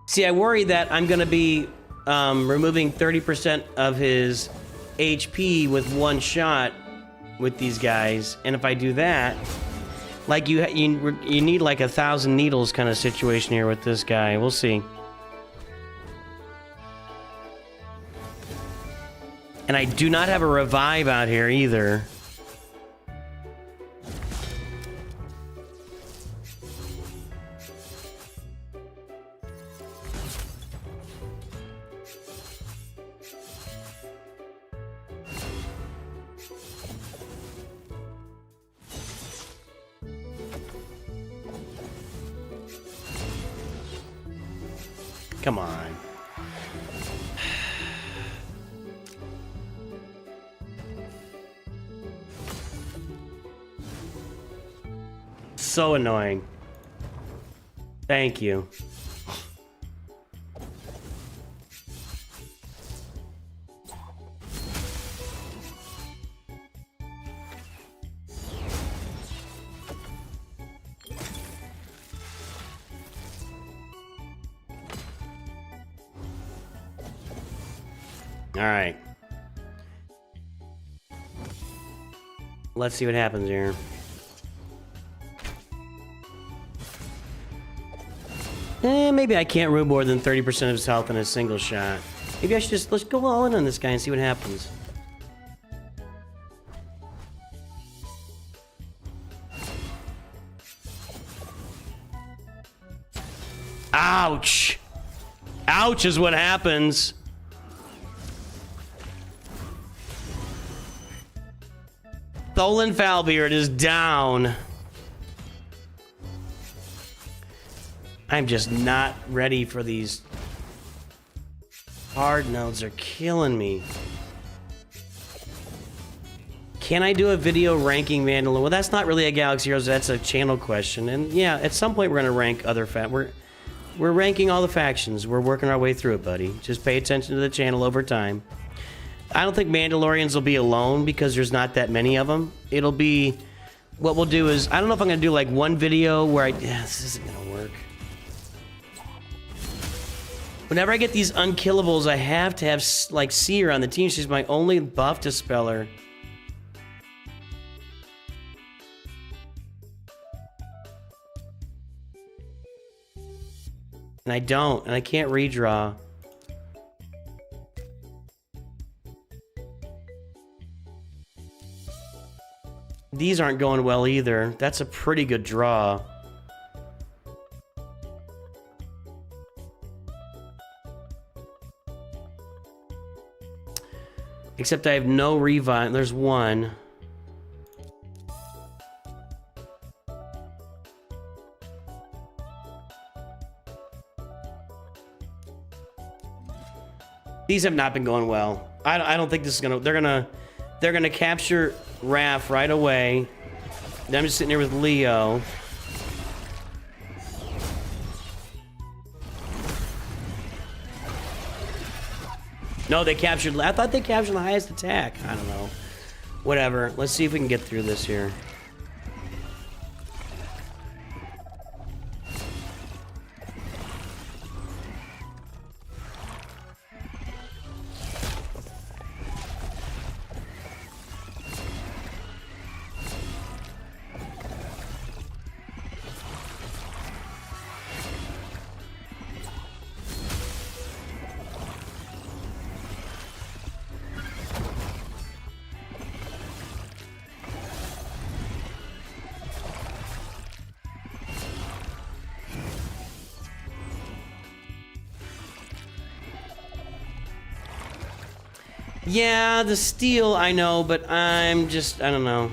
See, I worry that I'm going to be removing 30% of his HP with one shot with these guys. And if I do that, like you need like 1,000 needles kind of situation here with this guy. We'll see. And I do not have a revive out here either. Come on. So annoying. Thank you. All right. Let's see what happens here. Maybe I can't ruin more than 30% of his health in a single shot. Maybe I should just, let's go all in on this guy and see what happens. Ouch! Ouch is what happens. Tholen Falbeard is down. I'm just not ready for these. Hard nodes are killing me. Can I do a video ranking Mandalorian? Well, that's not really a Galaxy Heroes, that's a channel question. And yeah, at some point we're gonna rank other we're ranking all the factions. We're working our way through it, buddy. Just pay attention to the channel over time. I don't think Mandalorians will be alone because there's not that many of them. It'll be, what we'll do is, I don't know if I'm gonna do like one video where this isn't gonna work. Whenever I get these unkillables, I have to have like Seer on the team. She's my only buff dispeller. And I don't, and I can't redraw. These aren't going well either. That's a pretty good draw. Except I have no revive. There's one. These have not been going well. I don't think this is gonna. They're gonna capture Raph right away. Then I'm just sitting here with Leo. No, they captured. I thought they captured the highest attack. I don't know. Whatever. Let's see if we can get through this here. Yeah, the steal, I know, but I'm just, I don't know.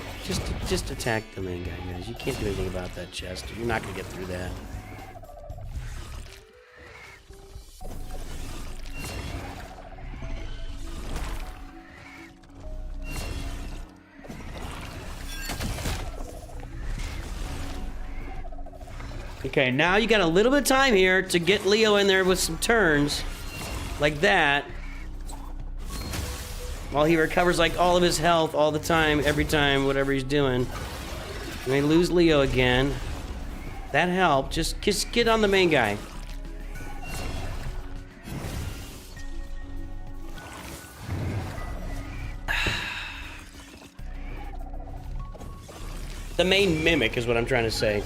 Just attack the main guy, guys. You can't do anything about that chest. You're not going to get through that. Okay, now you got a little bit of time here to get Leo in there with some turns. Like that. While he recovers like all of his health all the time, every time, whatever he's doing. And they lose Leo again. That helped. Just get on the main guy. The main mimic is what I'm trying to say.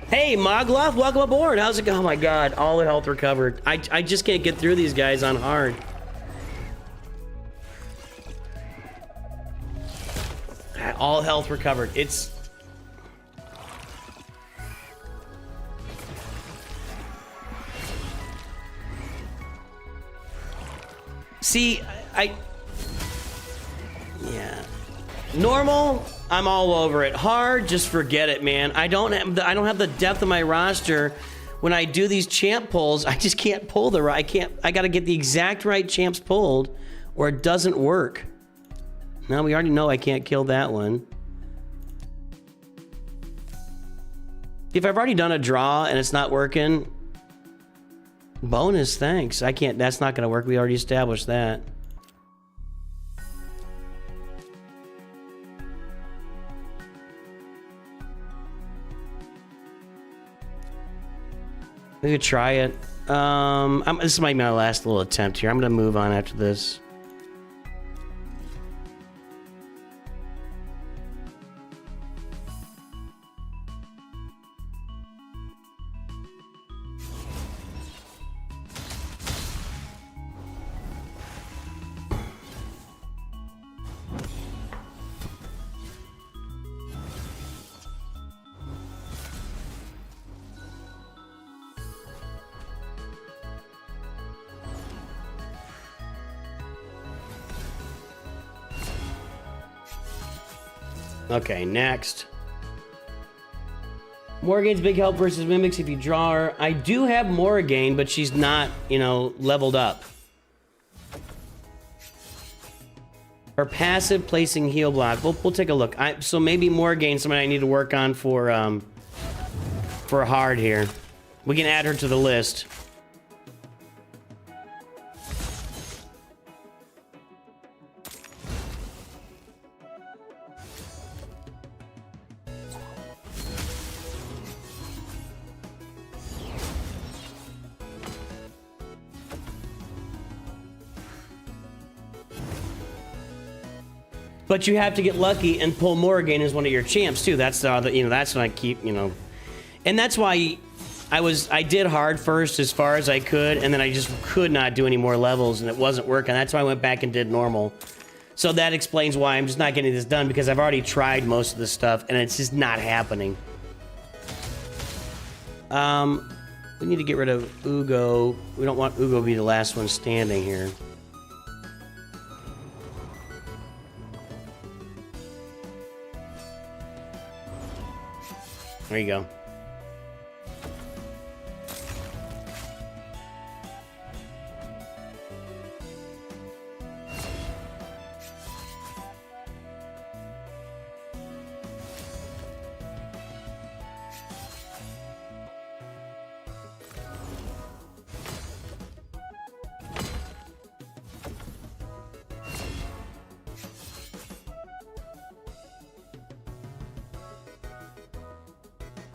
Hey, Mogloff, welcome aboard. How's it going? Oh my god, all the health recovered. I just can't get through these guys on hard. All health recovered. It's... See, yeah. Normal, I'm all over it. Hard, just forget it, man. I don't have the depth of my roster. When I do these champ pulls, I just can't pull the right. I gotta get the exact right champs pulled, or it doesn't work. Now we already know I can't kill that one. If I've already done a draw and it's not working, bonus, thanks. I can't. That's not gonna work. We already established that. We could try it. This might be my last little attempt here. I'm gonna move on after this. Okay, next. Morrigan's big help versus mimics if you draw her. I do have Morrigan, but she's not, you know, leveled up. Her passive placing heal block. We'll take a look. So maybe Morrigan's something I need to work on for hard here. We can add her to the list. But you have to get lucky and pull Morrigan as one of your champs too. That's the other, you know, that's what I keep, you know, and that's why I did hard first as far as I could, and then I just could not do any more levels, and it wasn't working. That's why I went back and did normal. So that explains why I'm just not getting this done, because I've already tried most of this stuff, and it's just not happening. We need to get rid of Ugo. We don't want Ugo to be the last one standing here. There you go.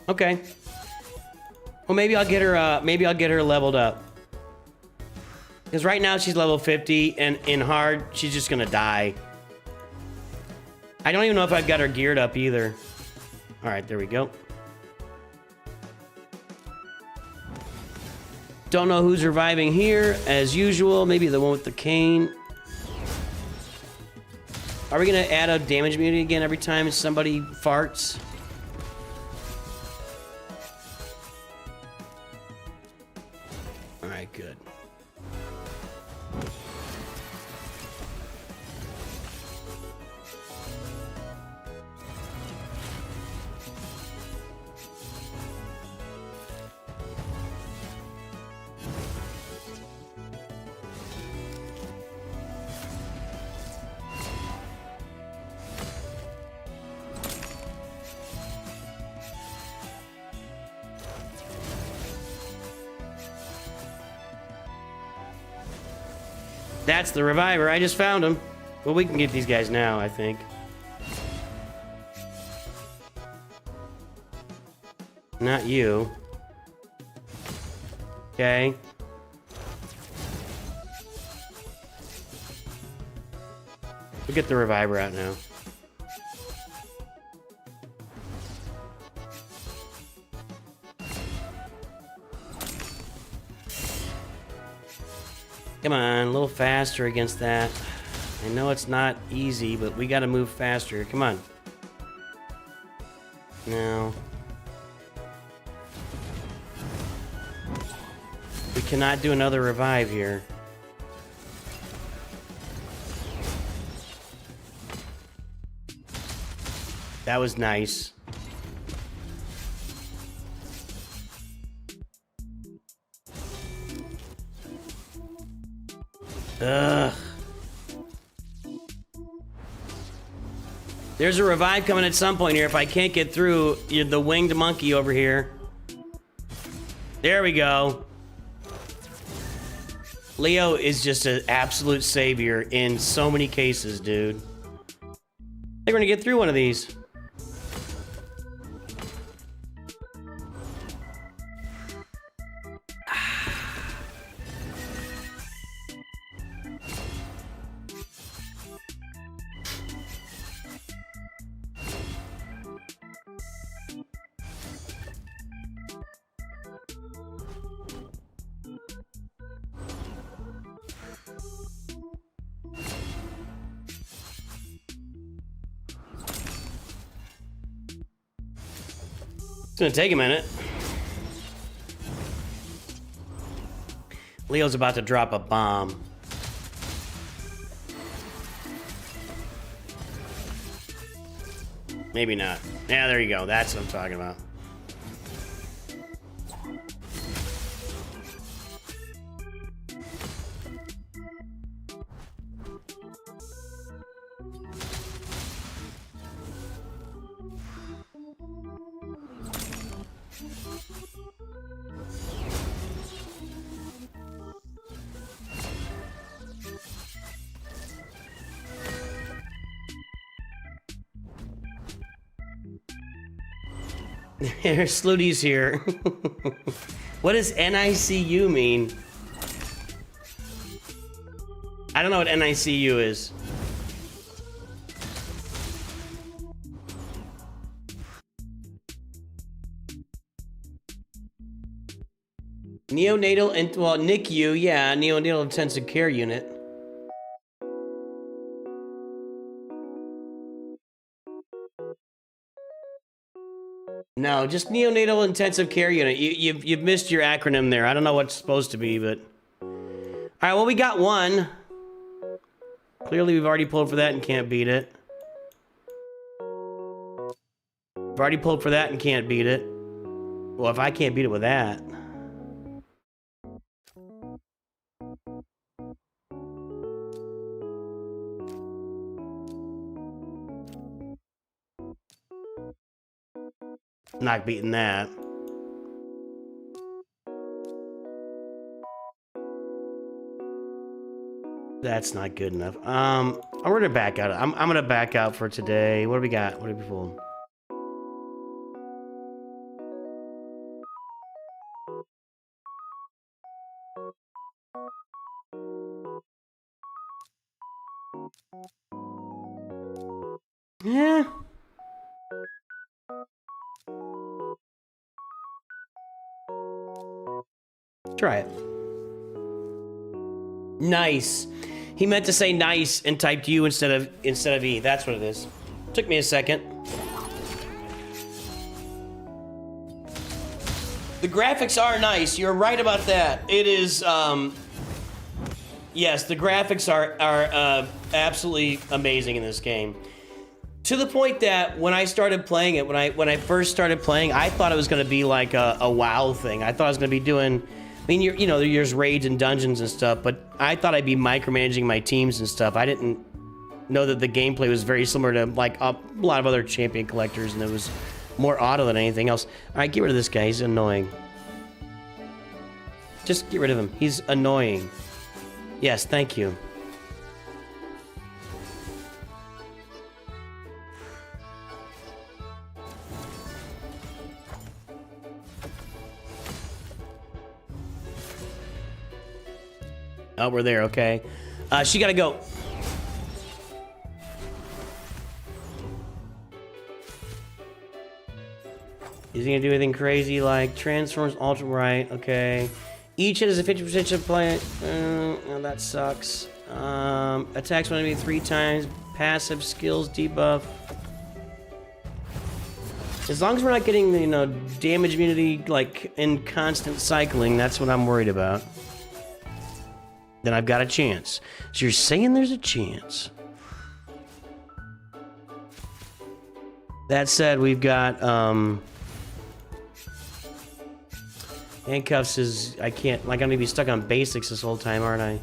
Okay. Well, maybe I'll get her. Maybe I'll get her leveled up. Because right now she's level 50, and in hard, she's just gonna die. I don't even know if I've got her geared up either. All right, there we go. Don't know who's reviving here, as usual. Maybe the one with the cane. Are we gonna add a damage immunity again every time somebody farts? All right, good. That's the reviver. I just found him. Well, we can get these guys now, I think. Not you. Okay. We'll get the reviver out now. Come on, a little faster against that. I know it's not easy, but we gotta move faster. Come on. Now. We cannot do another revive here. That was nice. Ugh. There's a revive coming at some point here. If I can't get through, you're the winged monkey over here. There we go. Leo is just an absolute savior in so many cases, dude. They're gonna get through one of these. It's gonna take a minute. Leo's about to drop a bomb. Maybe not. Yeah, there you go. That's what I'm talking about. Slooty's here. What does NICU mean? I don't know what NICU is. Neonatal and well, NICU, yeah, neonatal intensive care unit. No, just neonatal intensive care unit. You've missed your acronym there. I don't know what it's supposed to be, but all right. Well, we got one. Clearly, we've already pulled for that and can't beat it. We've already pulled for that and can't beat it. Well, if I can't beat it with that. Not beating that. That's not good enough. We're gonna back out. I'm gonna back out for today. What do we got? What do we pull? Yeah. Try it. Nice. He meant to say nice and typed U instead of E. That's what it is. Took me a second. The graphics are nice. You're right about that. It is, yes, the graphics are absolutely amazing in this game. To the point that when I started playing it, when I first started playing, I thought it was going to be like a WoW thing. I thought I was going to be doing, I mean, you know, there's raids and dungeons and stuff, but I thought I'd be micromanaging my teams and stuff. I didn't know that the gameplay was very similar to like a lot of other champion collectors, and it was more auto than anything else. All right, get rid of this guy. He's annoying. Just get rid of him. He's annoying. Yes, thank you. Oh, we're there, okay. She gotta go. Is he gonna do anything crazy like transforms, ultra right? Okay. Each hit is a 50% of play. Oh, that sucks. Attacks one enemy 3 times. Passive skills debuff. As long as we're not getting, you know, damage immunity like in constant cycling, that's what I'm worried about. Then I've got a chance. So you're saying there's a chance. That said, we've got handcuffs is, I can't, like I'm gonna be stuck on basics this whole time, aren't I?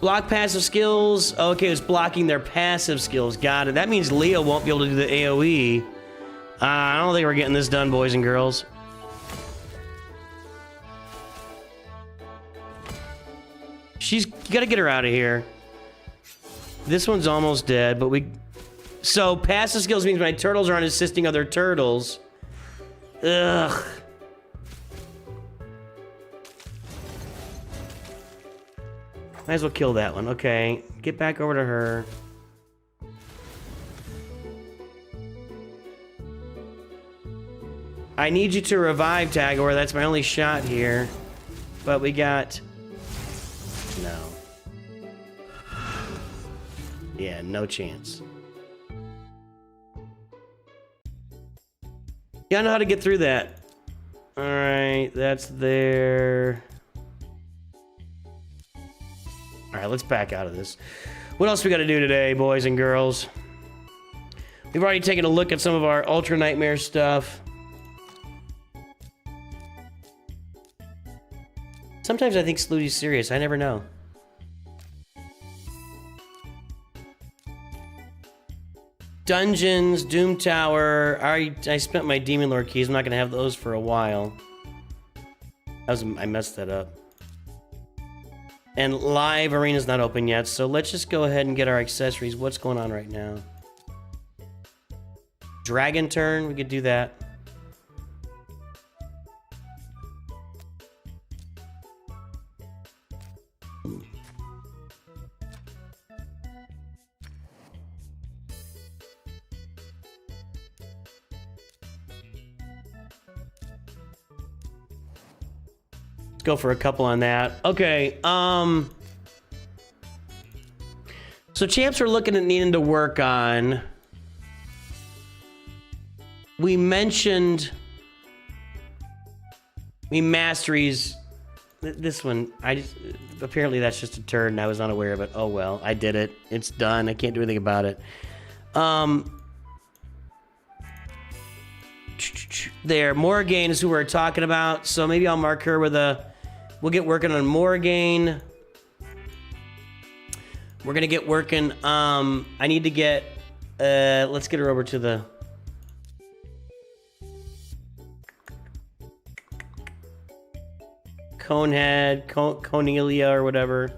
Block passive skills. Okay, it's blocking their passive skills. Got it. That means Leo won't be able to do the AoE. I don't think we're getting this done, boys and girls. You gotta get her out of here. This one's almost dead, but so passive skills means my turtles aren't assisting other turtles. Ugh. Might as well kill that one. Okay, get back over to her. I need you to revive Tagore. That's my only shot here. But we got... No. Yeah, no chance. Yeah, I know how to get through that. Alright, that's there. Alright, let's back out of this. What else we gotta do today, boys and girls? We've already taken a look at some of our Ultra Nightmare stuff. Sometimes I think Slooty's serious. I never know. Dungeons, Doom Tower. I spent my Demon Lord keys. I'm not gonna have those for a while. I messed that up. And live arena's not open yet, so let's just go ahead and get our accessories. What's going on right now? Dragon turn. We could do that. Let's go for a couple on that. Okay, so champs are looking at needing to work on. We mentioned masteries. This one, apparently that's just a turd and I was unaware of it. Oh well, I did it. It's done. I can't do anything about it. There, Morgaine is who we're talking about. So maybe I'll mark her with a... We'll get working on Morgaine. We're gonna get working. I need to get... let's get her over to the... Conehead, Conelia or whatever.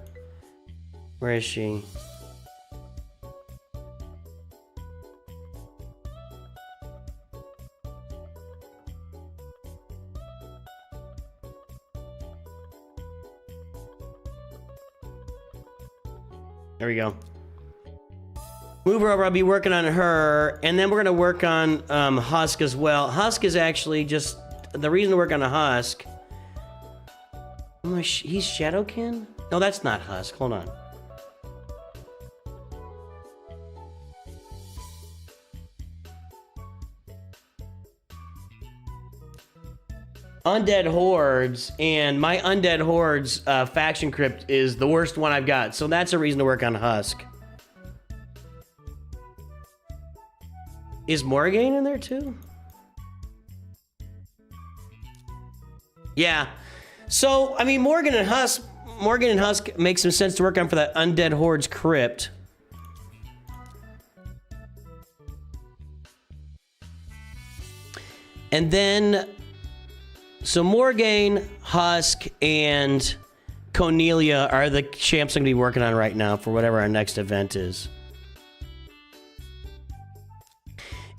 Where is she? There we go. Move her over. I'll be working on her. And then we're going to work on Husk as well. Husk is actually just... The reason to work on a Husk... Oh, he's Shadowkin? No, that's not Husk. Hold on. Undead Hordes, and my Undead Hordes faction crypt is the worst one I've got, so that's a reason to work on Husk. Is Morgaine in there too? Yeah. So, I mean, Morgan and Husk make some sense to work on for that Undead Hordes crypt. And then, so Morgaine, Husk, and Cornelia are the champs I'm going to be working on right now for whatever our next event is.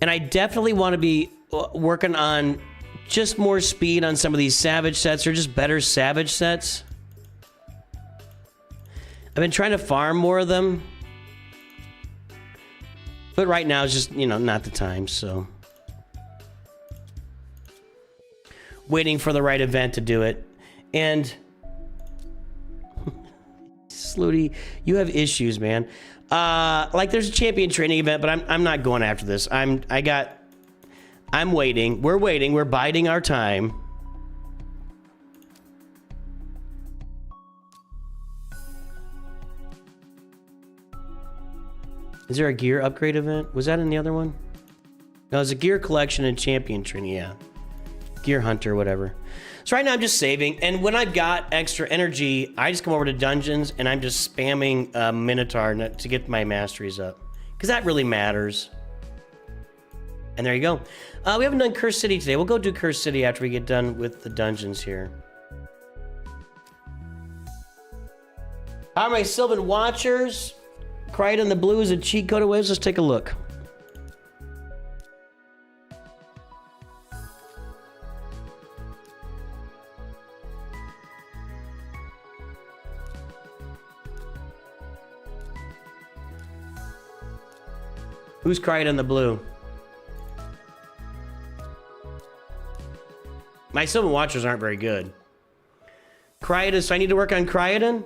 And I definitely want to be working on just more speed on some of these Savage sets, or just better Savage sets. I've been trying to farm more of them. But right now it's just, you know, not the time, so. Waiting for the right event to do it. And Slooty, you have issues, man. Like there's a champion training event, but I'm not going after this. I'm waiting. We're waiting. We're biding our time. Is there a gear upgrade event? Was that in the other one? No, it's a gear collection and champion training, yeah. Gear hunter, whatever. So right now I'm just saving, and when I've got extra energy, I just come over to dungeons and I'm just spamming Minotaur to get my masteries up, because that really matters. And there you go. We haven't done Cursed City today. We'll go do Cursed City after we get done with the dungeons here. How are my Sylvan Watchers? Crichton the Blue is a cheat code of waves. Let's take a look. Who's Crichton the Blue? My Sylvan Watchers aren't very good. Crichton, so I need to work on Crichton?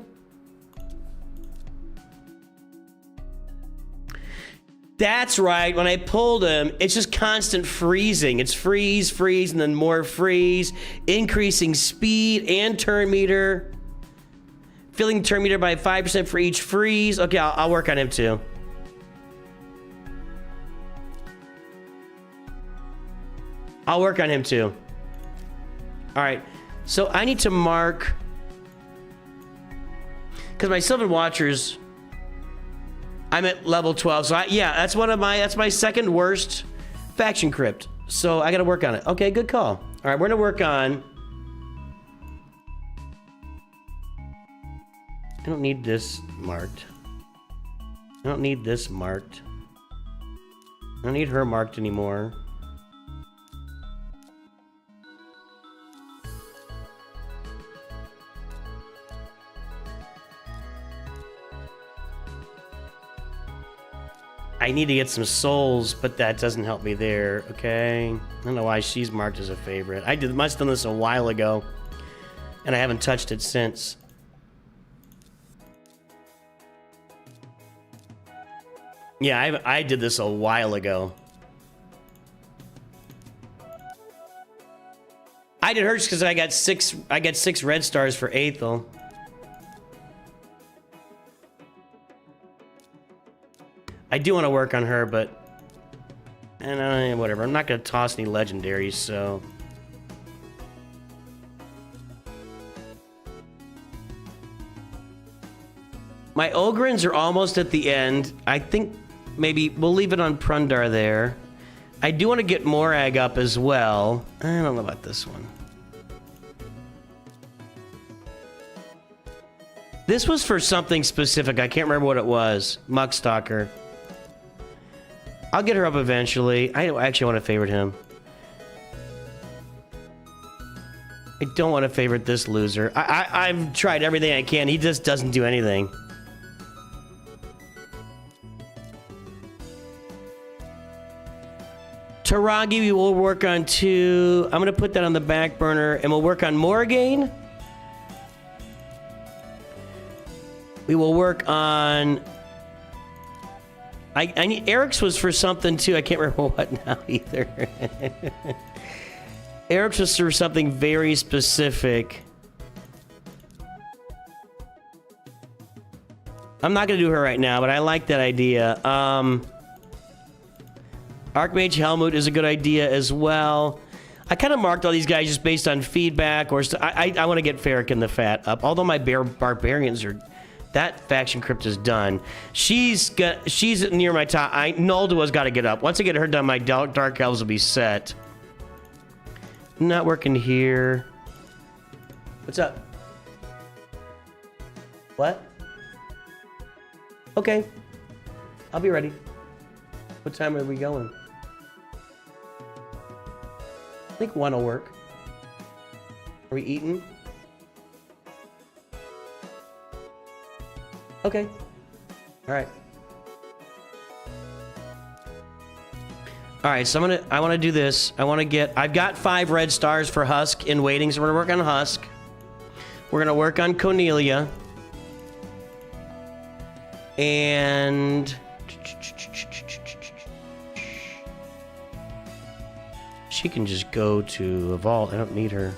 That's right, when I pulled him, it's just constant freezing. It's freeze, freeze, and then more freeze. Increasing speed and turn meter. Filling turn meter by 5% for each freeze. Okay, I'll work on him too. I'll work on him too. All right, so I need to mark, because my Sylvan Watchers, I'm at level 12, so yeah, that's my second worst faction crypt. So I gotta work on it. Okay, good call. All right, we're gonna work on, I don't need this marked. I don't need this marked. I don't need her marked anymore. I need to get some souls, but that doesn't help me there, okay? I don't know why she's marked as a favorite. Must have done this a while ago, and I haven't touched it since. Yeah, I did this a while ago. I did hers because I got six red stars for Aethel. I do want to work on her, but whatever. I'm not going to toss any legendaries, so. My Ogrins are almost at the end. I think maybe we'll leave it on Prundar there. I do want to get Morag up as well. I don't know about this one. This was for something specific. I can't remember what it was. Muckstalker. I'll get her up eventually. I actually want to favorite him. I don't want to favorite this loser. I've tried everything I can. He just doesn't do anything. Taragi, we will work on 2. I'm going to put that on the back burner, and we'll work on Morgaine. We will work on... I need... Eric's was for something, too. I can't remember what now, either. Eric's was for something very specific. I'm not going to do her right now, but I like that idea. Archmage Helmut is a good idea as well. I kind of marked all these guys just based on feedback, or I want to get Ferric and the Fat up. Although my barbarians are, that faction crypt is done. She's near my top. Noldua's got to get up. Once I get her done, my dark elves will be set. Not working here. What's up? What? Okay, I'll be ready. What time are we going? I think 1 will work. Are we eating? Okay. All right. All right, so I want to do this. I've got 5 red stars for Husk in waiting, so we're gonna work on Husk. We're gonna work on Cornelia. And she can just go to a vault. I don't need her.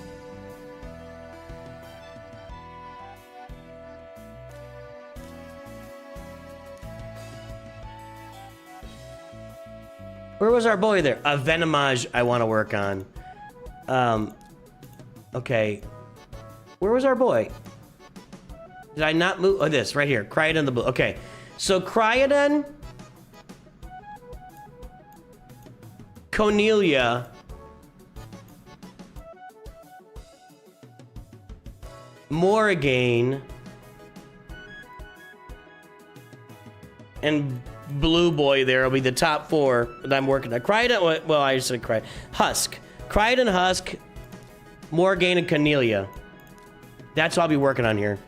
Where was our boy there? A Venomage I want to work on. Okay. Where was our boy? Did I not move? Oh, this, right here. Cryodan the blue. Okay. So, Cryodan, Cornelia, Morrigan, and Blue Boy there will be the top 4 that I'm working on. Cryodan, well, I just said Cryodan. Husk. Cryodan, Husk, Morrigan, and Cornelia. That's what I'll be working on here.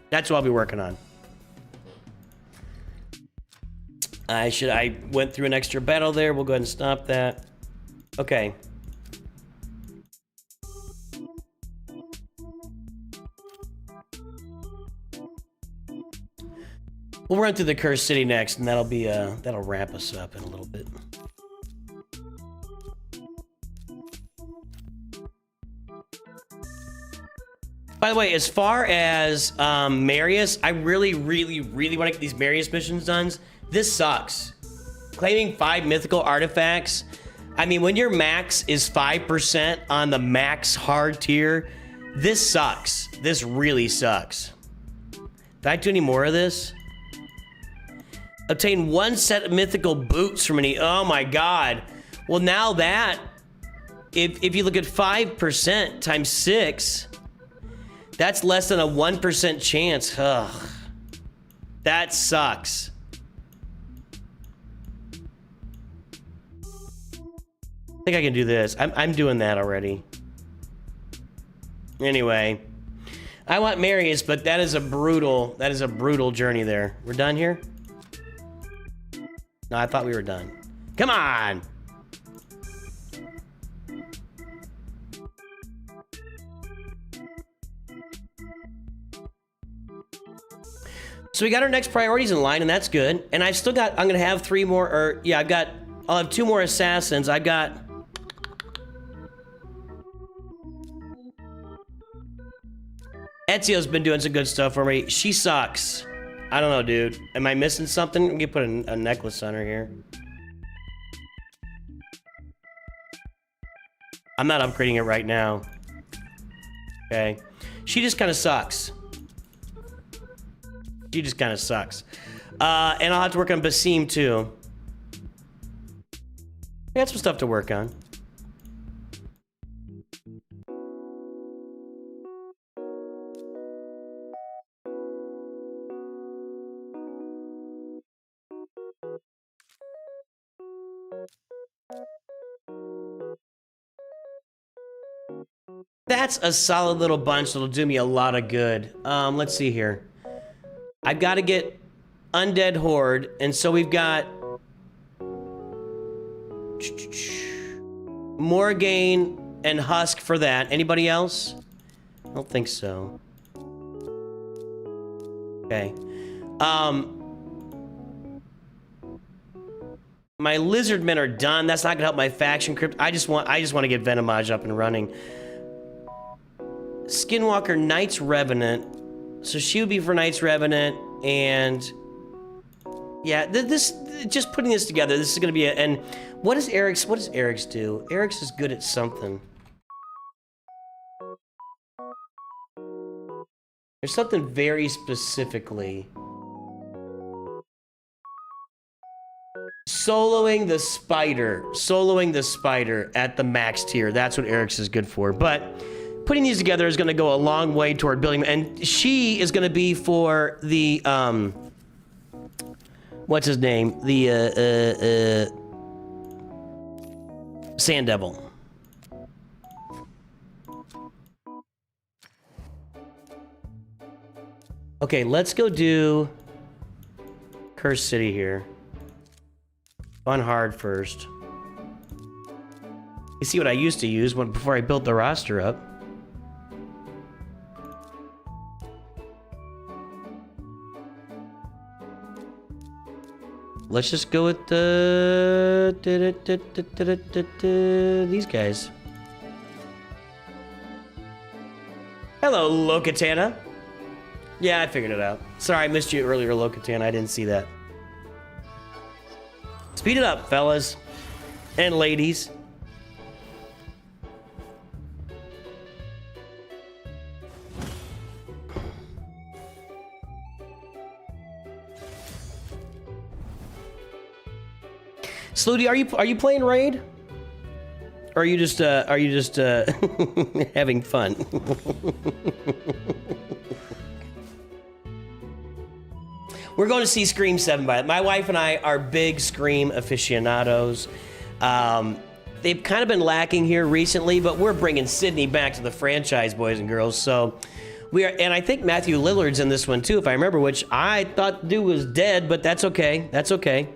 That's what I'll be working on. I went through an extra battle there. We'll go ahead and stop that. Okay. We'll run through the Cursed City next, and that'll wrap us up in a little bit. By the way, as far as Marius, I really want to get these Marius missions done. This sucks. Claiming 5 mythical artifacts. I mean, when your max is 5% on the max hard tier, this sucks. This really sucks. Did I do any more of this? Obtain 1 set of mythical boots from any... Oh my god. Well, now that... If you look at 5% times 6... That's less than a 1% chance. Ugh. That sucks. I think I can do this. I'm doing that already. Anyway. I want Marius, but that is a brutal journey there. We're done here? No, I thought we were done. Come on! So we got our next priorities in line, and that's good. And I've still got, I'm gonna have 3 more, or yeah, I'll have 2 more assassins. I've got... Ezio's been doing some good stuff for me. She sucks. I don't know, dude. Am I missing something? Let me put a necklace on her here. I'm not upgrading it right now. Okay. She just kind of sucks. She just kind of sucks. And I'll have to work on Basim, too. I got some stuff to work on. That's a solid little bunch that'll do me a lot of good. Let's see here. I've got to get Undead Horde, and so we've got Morgaine and Husk for that. Anybody else? I don't think so. Okay. My lizard men are done. That's not gonna help my faction crypt. I just want to get Venomage up and running. Skinwalker Knight's Revenant. So she would be for Knight's Revenant, and yeah, this just putting this together. This is gonna be and what does Eric's do? Eric's is good at something. There's something very specifically. Soloing the spider at the max tier. That's what Eric's is good for. But putting these together is going to go a long way toward building. And she is going to be for the what's his name? The Sand Devil. Okay, let's go do Cursed City here. On hard first. You see what I used to use before I built the roster up. Let's just go with the these guys. Hello, Locatana. Yeah, I figured it out. Sorry, I missed you earlier, Locatana. I didn't see that. Speed it up, fellas and ladies. Slooty, are you playing Raid? Or are you just having fun? We're going to see Scream 7 by it. My wife and I are big Scream aficionados. They've kind of been lacking here recently, but we're bringing Sydney back to the franchise, boys and girls. So we are, and I think Matthew Lillard's in this one too, if I remember, which I thought the dude was dead, but that's okay. That's okay.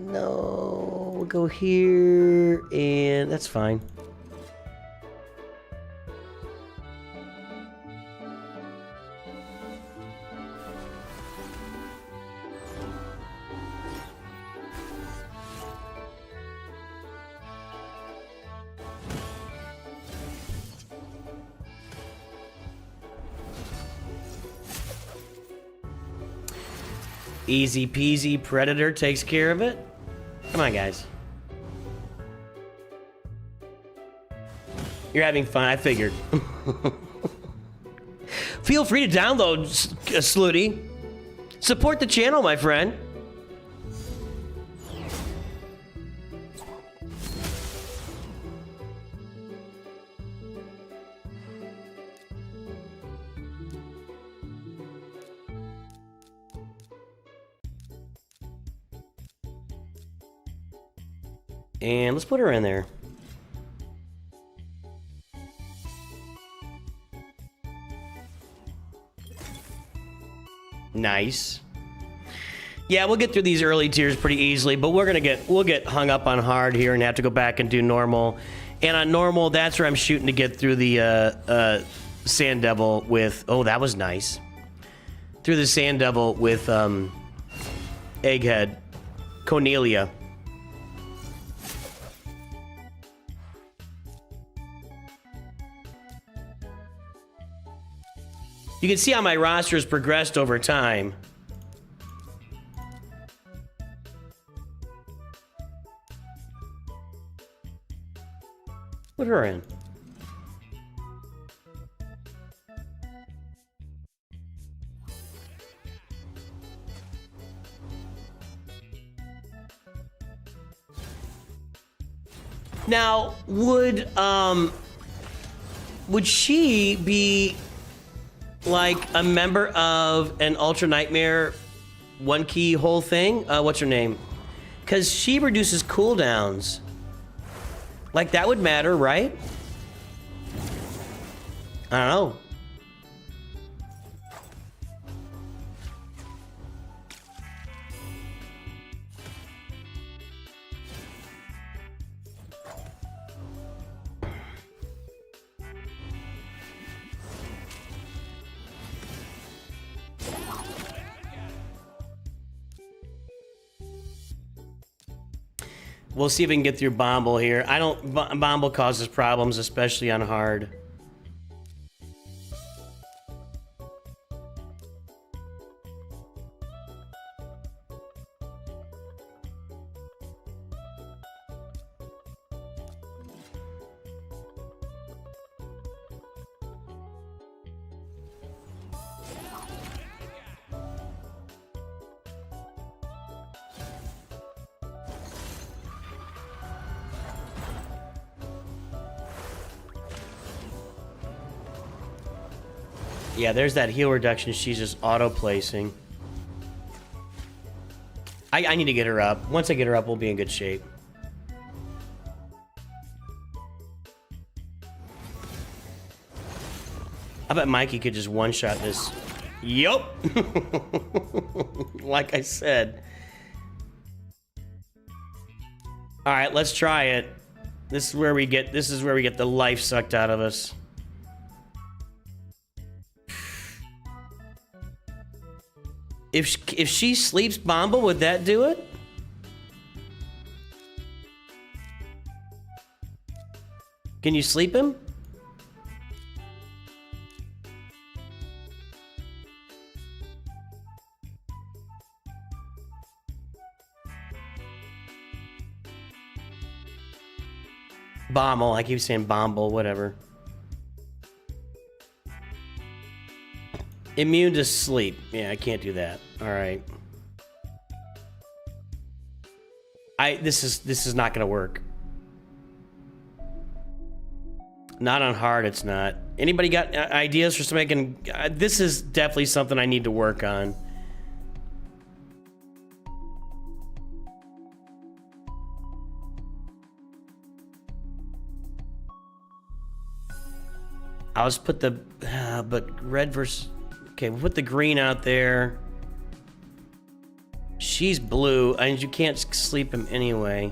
No, we'll go here, and that's fine. Easy peasy, Predator takes care of it. Come on, guys. You're having fun, I figured. Feel free to download, Slooty. Support the channel, my friend. And let's put her in there. Nice. Yeah, we'll get through these early tiers pretty easily, but we'll get hung up on hard here and have to go back and do normal. And on normal, that's where I'm shooting to get through the Sand Devil with, oh, that was nice. Through the Sand Devil with Egghead, Cornelia. You can see how my roster has progressed over time. Put her in. Now, would she be like a member of an Ultra Nightmare one key whole thing? What's her name? Because she reduces cooldowns. Like, that would matter, right? I don't know. We'll see if we can get through Bomble here. I don't... Bomble causes problems, especially on hard. Yeah, there's that heal reduction she's just auto-placing. I need to get her up. Once I get her up, we'll be in good shape. I bet Mikey could just one-shot this. Yup! Like I said. Alright, let's try it. This is where we get the life sucked out of us. If she sleeps Bomba, would that do it? Can you sleep him? Bommel, I keep saying Bomble, whatever. Immune to sleep. Yeah, I can't do that. All right. This is not gonna work. Not on hard, it's not. Anybody got ideas for something? This is definitely something I need to work on. I'll just put the, but red versus. Okay, we'll put the green out there. She's blue, and you can't sleep him anyway.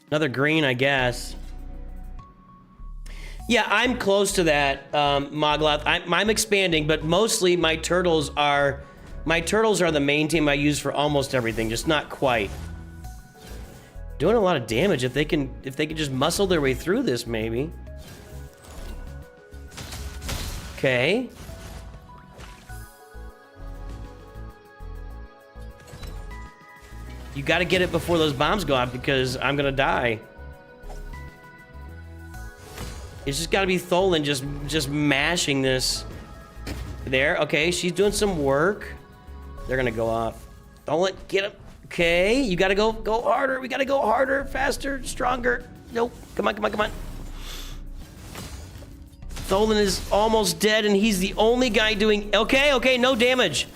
Another green, I guess. Yeah, I'm close to that, Mogloth. I'm expanding, but mostly my turtles are the main team I use for almost everything, just not quite. Doing a lot of damage if they can just muscle their way through this, maybe. Okay. You gotta get it before those bombs go off because I'm gonna die. It's just gotta be Tholen just mashing this. There, okay, she's doing some work. They're gonna go off. Tholen, get him. Okay, you gotta go harder. We gotta go harder, faster, stronger. Nope, come on, come on, come on. Tholen is almost dead, and he's the only guy doing... Okay, no damage.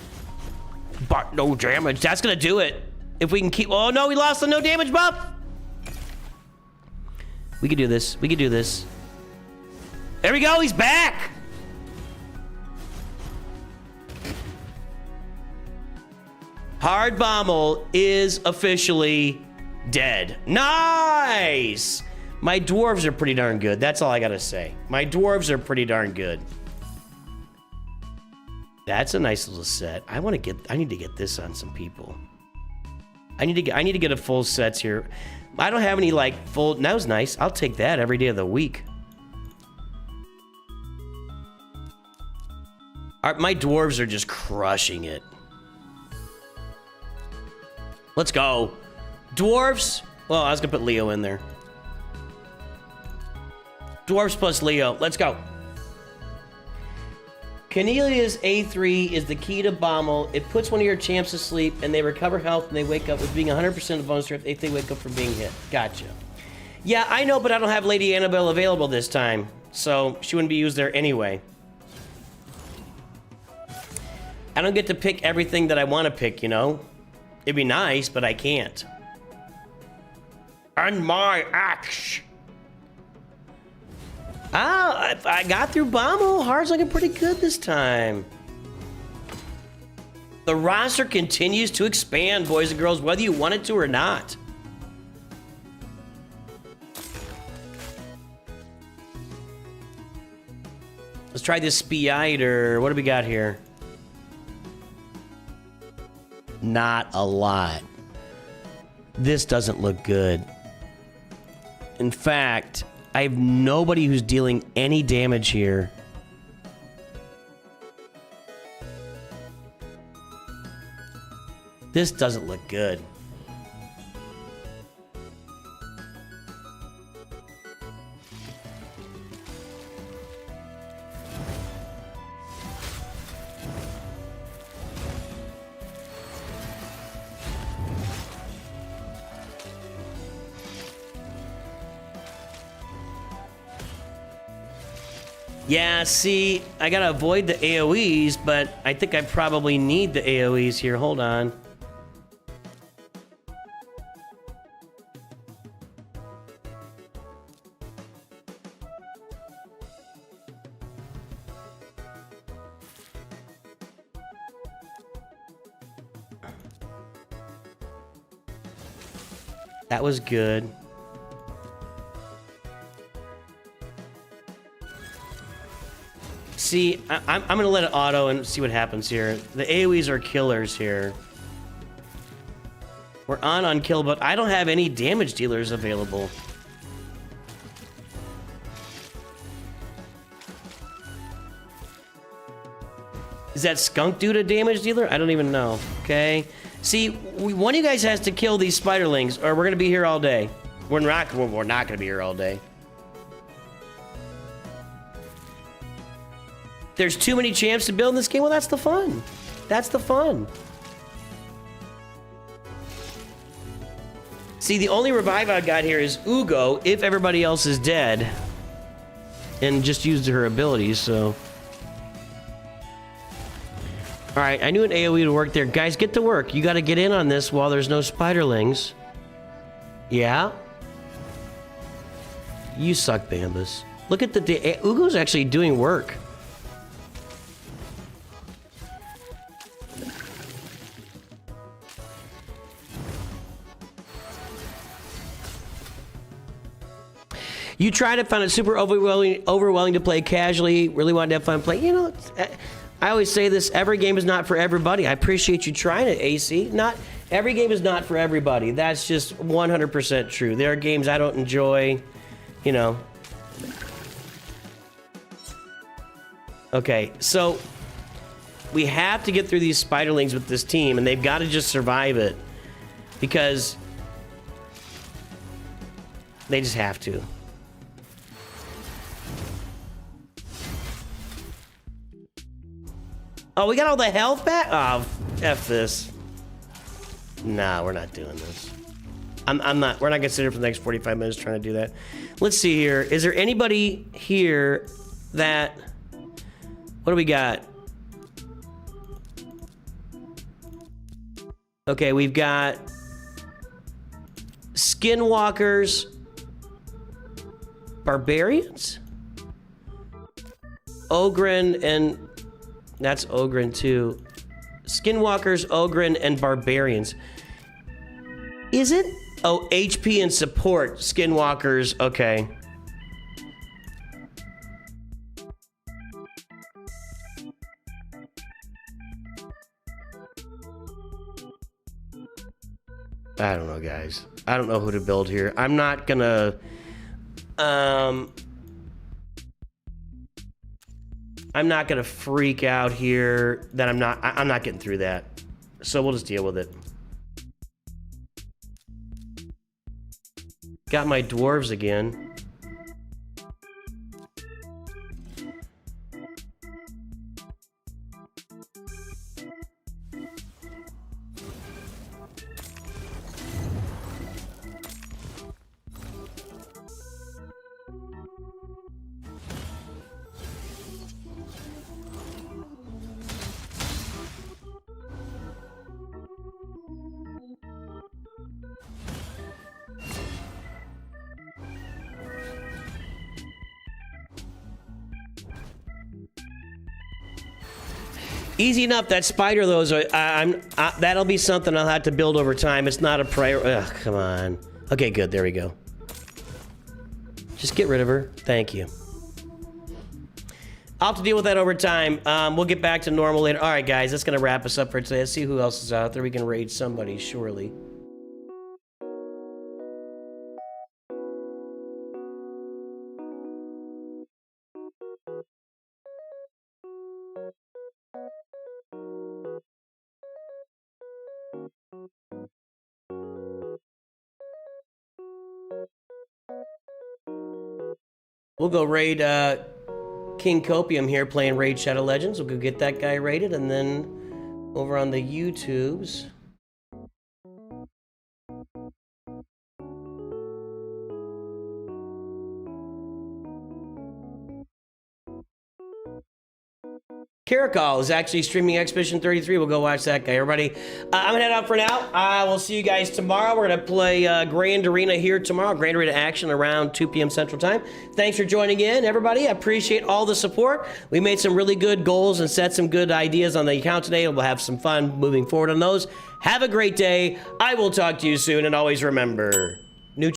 But no damage. That's gonna do it. If we can keep... Oh, no, we lost the no damage buff. We can do this. We can do this. There we go. He's back. Hard Bommel is officially dead. Nice! My dwarves are pretty darn good. That's all I gotta say. My dwarves are pretty darn good. That's a nice little set. I need to get this on some people. I need to get a full sets here. I don't have any like full. That was nice. I'll take that every day of the week. My dwarves are just crushing it. Let's go. Dwarves. Well, I was gonna put Leo in there. Dwarves plus Leo. Let's go. Cornelia's A3 is the key to Bommel. It puts one of your champs to sleep, and they recover health, and they wake up with being 100% of bonus strength if they wake up from being hit. Gotcha. Yeah, I know, but I don't have Lady Annabelle available this time, so she wouldn't be used there anyway. I don't get to pick everything that I want to pick, you know? It'd be nice, but I can't. And my axe. Ah, I got through Bommel. Hard's looking pretty good this time. The roster continues to expand, boys and girls, whether you want it to or not. Let's try this Spider. What do we got here? Not a lot. This doesn't look good. In fact, I have nobody who's dealing any damage here. This doesn't look good. Yeah, see, I gotta avoid the AoEs, but I think I probably need the AoEs here. Hold on. That was good. See, I'm going to let it auto and see what happens here. The AoEs are killers here. We're on kill, but I don't have any damage dealers available. Is that skunk dude a damage dealer? I don't even know. Okay. See, one of you guys has to kill these spiderlings, or we're going to be here all day. We're not going to be here all day. There's too many champs to build in this game. Well, that's the fun. That's the fun. See, the only revive I've got here is Ugo, if everybody else is dead. And just used her abilities, so... Alright, I knew an AoE would work there. Guys, get to work. You gotta get in on this while there's no spiderlings. Yeah? You suck, Bambus. Look at the... Ugo's actually doing work. You tried it, found it super overwhelming to play casually, really wanted to have fun playing. You know, I always say this, every game is not for everybody. I appreciate you trying it, AC. Not every game is not for everybody. That's just 100% true. There are games I don't enjoy, you know. Okay, so we have to get through these spiderlings with this team, and they've got to just survive it. Because they just have to. Oh, we got all the health back? Oh, F this. Nah, we're not doing this. I'm not, we're not gonna sit here for the next 45 minutes trying to do that. Let's see here. Is there anybody here that, what do we got? Okay, we've got Skinwalkers, Barbarians, Ogren, and that's Ogren too. Skinwalkers, Ogren, and Barbarians. Is it? Oh, HP and support. Skinwalkers, okay. I don't know, guys. I don't know who to build here. I'm not gonna... I'm not gonna freak out here that I'm not getting through that. So we'll just deal with it. Got my dwarves again. Easy enough. That spider, though, that'll be something I'll have to build over time. It's not a priority. Ugh, come on. Okay, good. There we go. Just get rid of her. Thank you. I'll have to deal with that over time. We'll get back to normal later. All right, guys, that's going to wrap us up for today. Let's see who else is out there. We can raid somebody, surely. We'll go raid King Copium here playing Raid Shadow Legends. We'll go get that guy raided, and then over on the YouTubes. Caracol is actually streaming Expedition 33. We'll go watch that guy. Everybody, I'm gonna head out for now. We'll see you guys tomorrow. We're gonna play Grand Arena here tomorrow. Grand Arena action around 2 p.m. Central Time. Thanks for joining in, everybody. I appreciate all the support. We made some really good goals and set some good ideas on the account today. We'll have some fun moving forward on those. Have a great day. I will talk to you soon, and always remember,